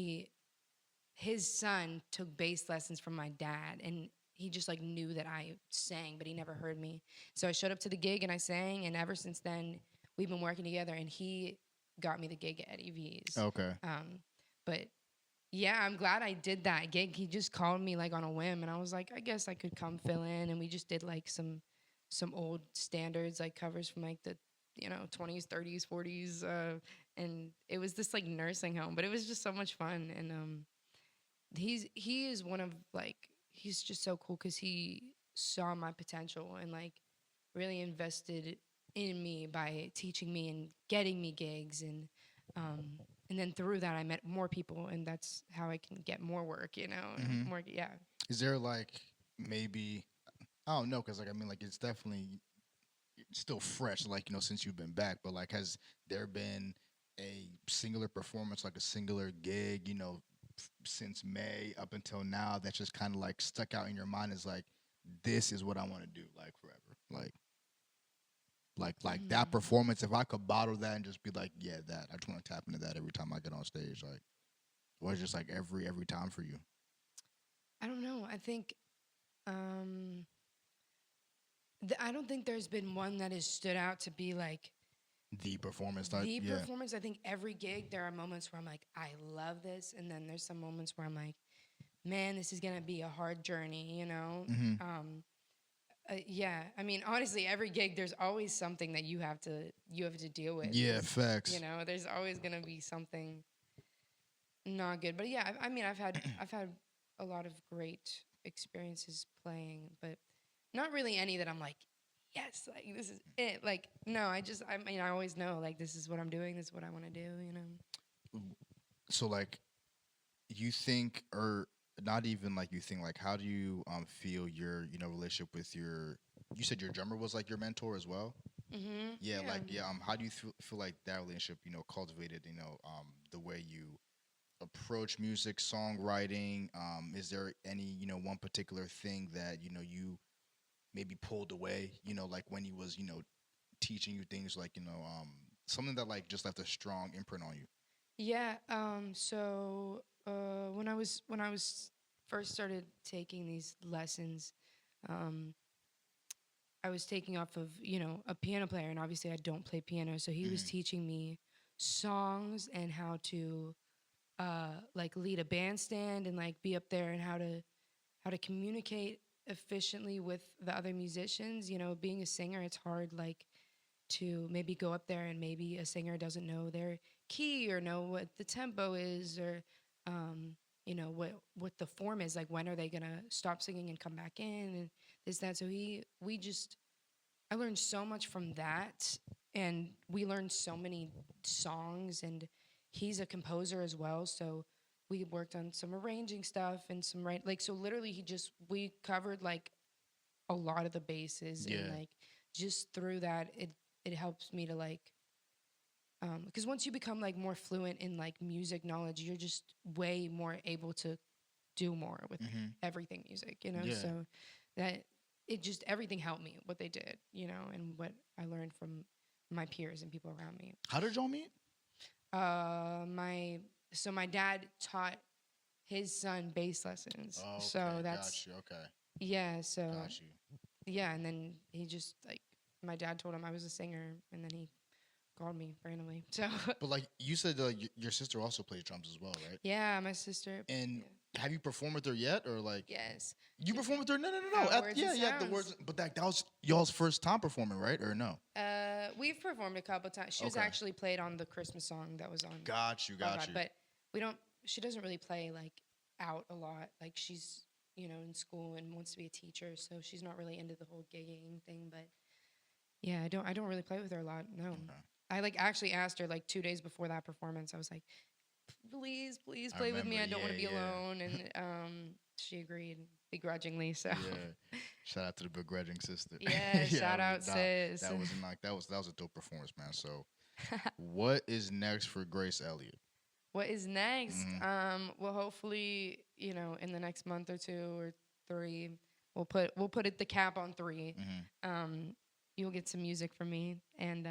Speaker 2: his son took bass lessons from my dad and he just like knew that I sang, but he never heard me. So I showed up to the gig and I sang, and ever since then we've been working together. And he got me the gig at Eddie V's.
Speaker 1: Okay.
Speaker 2: But yeah, I'm glad I did that gig. He just called me like on a whim, and I was like, I guess I could come fill in. And we just did like some old standards, like covers from like the 20s, 30s, 40s, and it was this like nursing home, but it was just so much fun. And he is one of like he's just so cool because he saw my potential and like really invested in me by teaching me and getting me gigs, um and then through that I met more people, and that's how I can get more work, and
Speaker 1: Hmm.
Speaker 2: more, yeah.
Speaker 1: Is there like maybe I don't know because like I mean like it's definitely still fresh like since you've been back, but like has there been a singular performance like a singular gig since May up until now that just kind of like stuck out in your mind as like this is what I want to do like forever like that
Speaker 2: Mm.
Speaker 1: performance if I could bottle that and just be like yeah that I just want to tap into that every time I get on stage like or it's just like every time for you.
Speaker 2: I don't know. I think um I don't think there's been one that has stood out to be like
Speaker 1: The performance type,
Speaker 2: the
Speaker 1: yeah.
Speaker 2: performance. I think every gig there are moments where I'm like, I love this, and then there's some moments where I'm like, man, this is gonna be a hard journey,
Speaker 1: Hmm.
Speaker 2: um yeah, I mean, honestly, every gig there's always something that you have to deal with.
Speaker 1: Yeah, facts.
Speaker 2: There's always gonna be something not good. But yeah, I mean, I've had a lot of great experiences playing, but not really any that I'm like, yes, like this is it. Like, no, I mean, I always know like this is what I'm doing. This is what I want to do.
Speaker 1: So like you think or not even like you think like how do you feel your relationship with your you said your drummer was like your mentor as well? Yeah,
Speaker 2: Yeah.
Speaker 1: like yeah, how do you feel like that relationship, cultivated, the way you approach music, songwriting? Is there any, one particular thing that, you maybe pulled away, like when he was, teaching you things like, something that like just left a strong imprint on you?
Speaker 2: Yeah. So when I was first started taking these lessons, um, I was taking off of a piano player, and obviously I don't play piano, so he was
Speaker 1: Hmm.
Speaker 2: teaching me songs and how to like lead a bandstand and like be up there, and how to communicate efficiently with the other musicians. Being a singer, it's hard like to maybe go up there and maybe a singer doesn't know their key or know what the tempo is, or what the form is, like when are they gonna stop singing and come back in, and this that. So I learned so much from that, and we learned so many songs, and he's a composer as well, so we worked on some arranging stuff and some like, so literally we covered like a lot of the bases, and
Speaker 1: Yeah.
Speaker 2: like just through that it helps me to like, because once you become like more fluent in like music knowledge, you're just way more able to do more with
Speaker 1: Hmm.
Speaker 2: everything music,
Speaker 1: Yeah.
Speaker 2: so that it just everything helped me what they did, and what I learned from my peers and people around me.
Speaker 1: How did y'all meet?
Speaker 2: My so my dad taught his son bass lessons, so
Speaker 1: Okay,
Speaker 2: that's
Speaker 1: got you. Okay,
Speaker 2: yeah, so
Speaker 1: got you.
Speaker 2: yeah, and then he just like, my dad told him I was a singer, and then he called me randomly. So
Speaker 1: But like you said, your sister also plays drums as well, right?
Speaker 2: yeah, my sister.
Speaker 1: And
Speaker 2: Yeah.
Speaker 1: have you performed with her yet, or like
Speaker 2: Yes.
Speaker 1: you performed with her? No, no, no, no.
Speaker 2: At Words and
Speaker 1: Yeah, yeah, the
Speaker 2: Sounds.
Speaker 1: words. But that was y'all's first time performing, right? Or no?
Speaker 2: We've performed a couple times. She was
Speaker 1: Okay,
Speaker 2: actually played on the Christmas song that was on
Speaker 1: got you, got
Speaker 2: Spotify,
Speaker 1: you.
Speaker 2: but we don't. She doesn't really play like out a lot. Like she's in school and wants to be a teacher, so she's not really into the whole gigging thing. But yeah, I don't really play with her a lot. No,
Speaker 1: Okay.
Speaker 2: I like actually asked her like 2 days before that performance. I was like, please
Speaker 1: I
Speaker 2: play with
Speaker 1: remember.
Speaker 2: me. I don't want
Speaker 1: Yeah,
Speaker 2: to be
Speaker 1: yeah,
Speaker 2: alone. And she agreed begrudgingly. So
Speaker 1: yeah. Shout out to the begrudging sister.
Speaker 2: yeah,
Speaker 1: Yeah, I
Speaker 2: shout
Speaker 1: mean,
Speaker 2: out sis.
Speaker 1: that was like that was a dope performance, man. So, what is next for Grace Elliott?
Speaker 2: What is next?
Speaker 1: Mm-hmm.
Speaker 2: Well, hopefully, in the next month or two or three, we'll put it the cap on three.
Speaker 1: Mm-hmm.
Speaker 2: Um, you'll get some music from me, and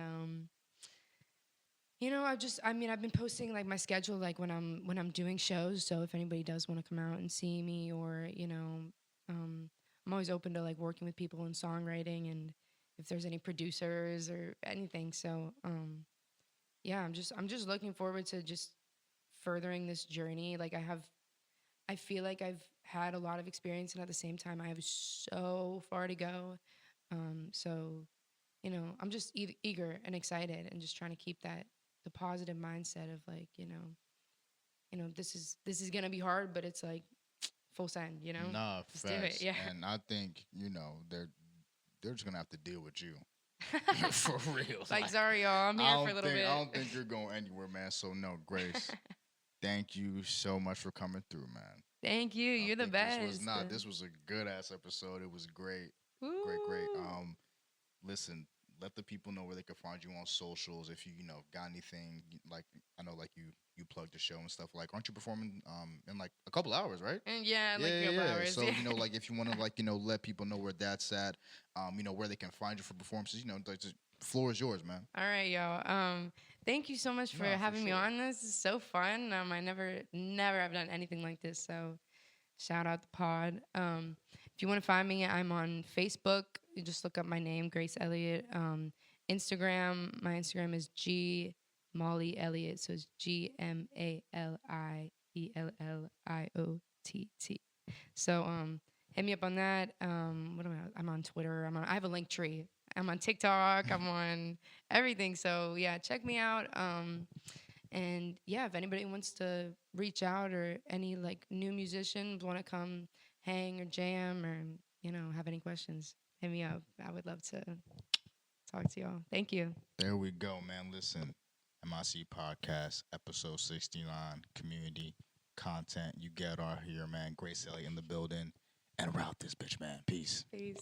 Speaker 2: I've been posting like my schedule, like when I'm doing shows. So if anybody does want to come out and see me, or um, I'm always open to like working with people in songwriting, and if there's any producers or anything. So yeah, I'm just looking forward to just furthering this journey. Like I feel like I've had a lot of experience, and at the same time, I have so far to go. So I'm just eager and excited, and just trying to keep the positive mindset of like, this is gonna be hard, but it's like full send,
Speaker 1: Nah,
Speaker 2: just do it,
Speaker 1: facts.
Speaker 2: yeah.
Speaker 1: And I think they're just gonna have to deal with you for real.
Speaker 2: Like, sorry, y'all, I'm here for a little bit.
Speaker 1: I don't think you're going anywhere, man. So no, Grace. Thank you so much for coming through, man.
Speaker 2: Thank you.
Speaker 1: I
Speaker 2: You're the
Speaker 1: think
Speaker 2: best.
Speaker 1: this was a good ass episode. It was great. Great.
Speaker 2: Woo.
Speaker 1: Listen, let the people know where they can find you on socials. If you got anything like, I know like you plug the show and stuff. Like, aren't you performing in like a couple hours, right?
Speaker 2: And yeah, like a couple hours.
Speaker 1: So
Speaker 2: yeah.
Speaker 1: like if you want to like let people know where that's at, where they can find you for performances. Like, the floor is yours, man.
Speaker 2: All right, y'all. Thank you so much for
Speaker 1: Nah, for
Speaker 2: having me
Speaker 1: sure.
Speaker 2: on. This is so fun. I never have done anything like this. So, shout out the pod. If you want to find me, I'm on Facebook. You just look up my name, Grace Elliott. Instagram, my Instagram is G Molly Elliott. So it's GMALIELLIOTT. So hit me up on that. What am I? I'm on Twitter. I have a link tree. I'm on TikTok. I'm on everything. So yeah, check me out. And yeah, if anybody wants to reach out, or any like new musicians want to come hang or jam, or have any questions, hit me up. I would love to talk to y'all. Thank you.
Speaker 1: There we go, man. Listen, MIC Podcast, episode 69, community content. You get our here, man. Grace Elliott in the building. And route this bitch, man. Peace.
Speaker 2: Peace.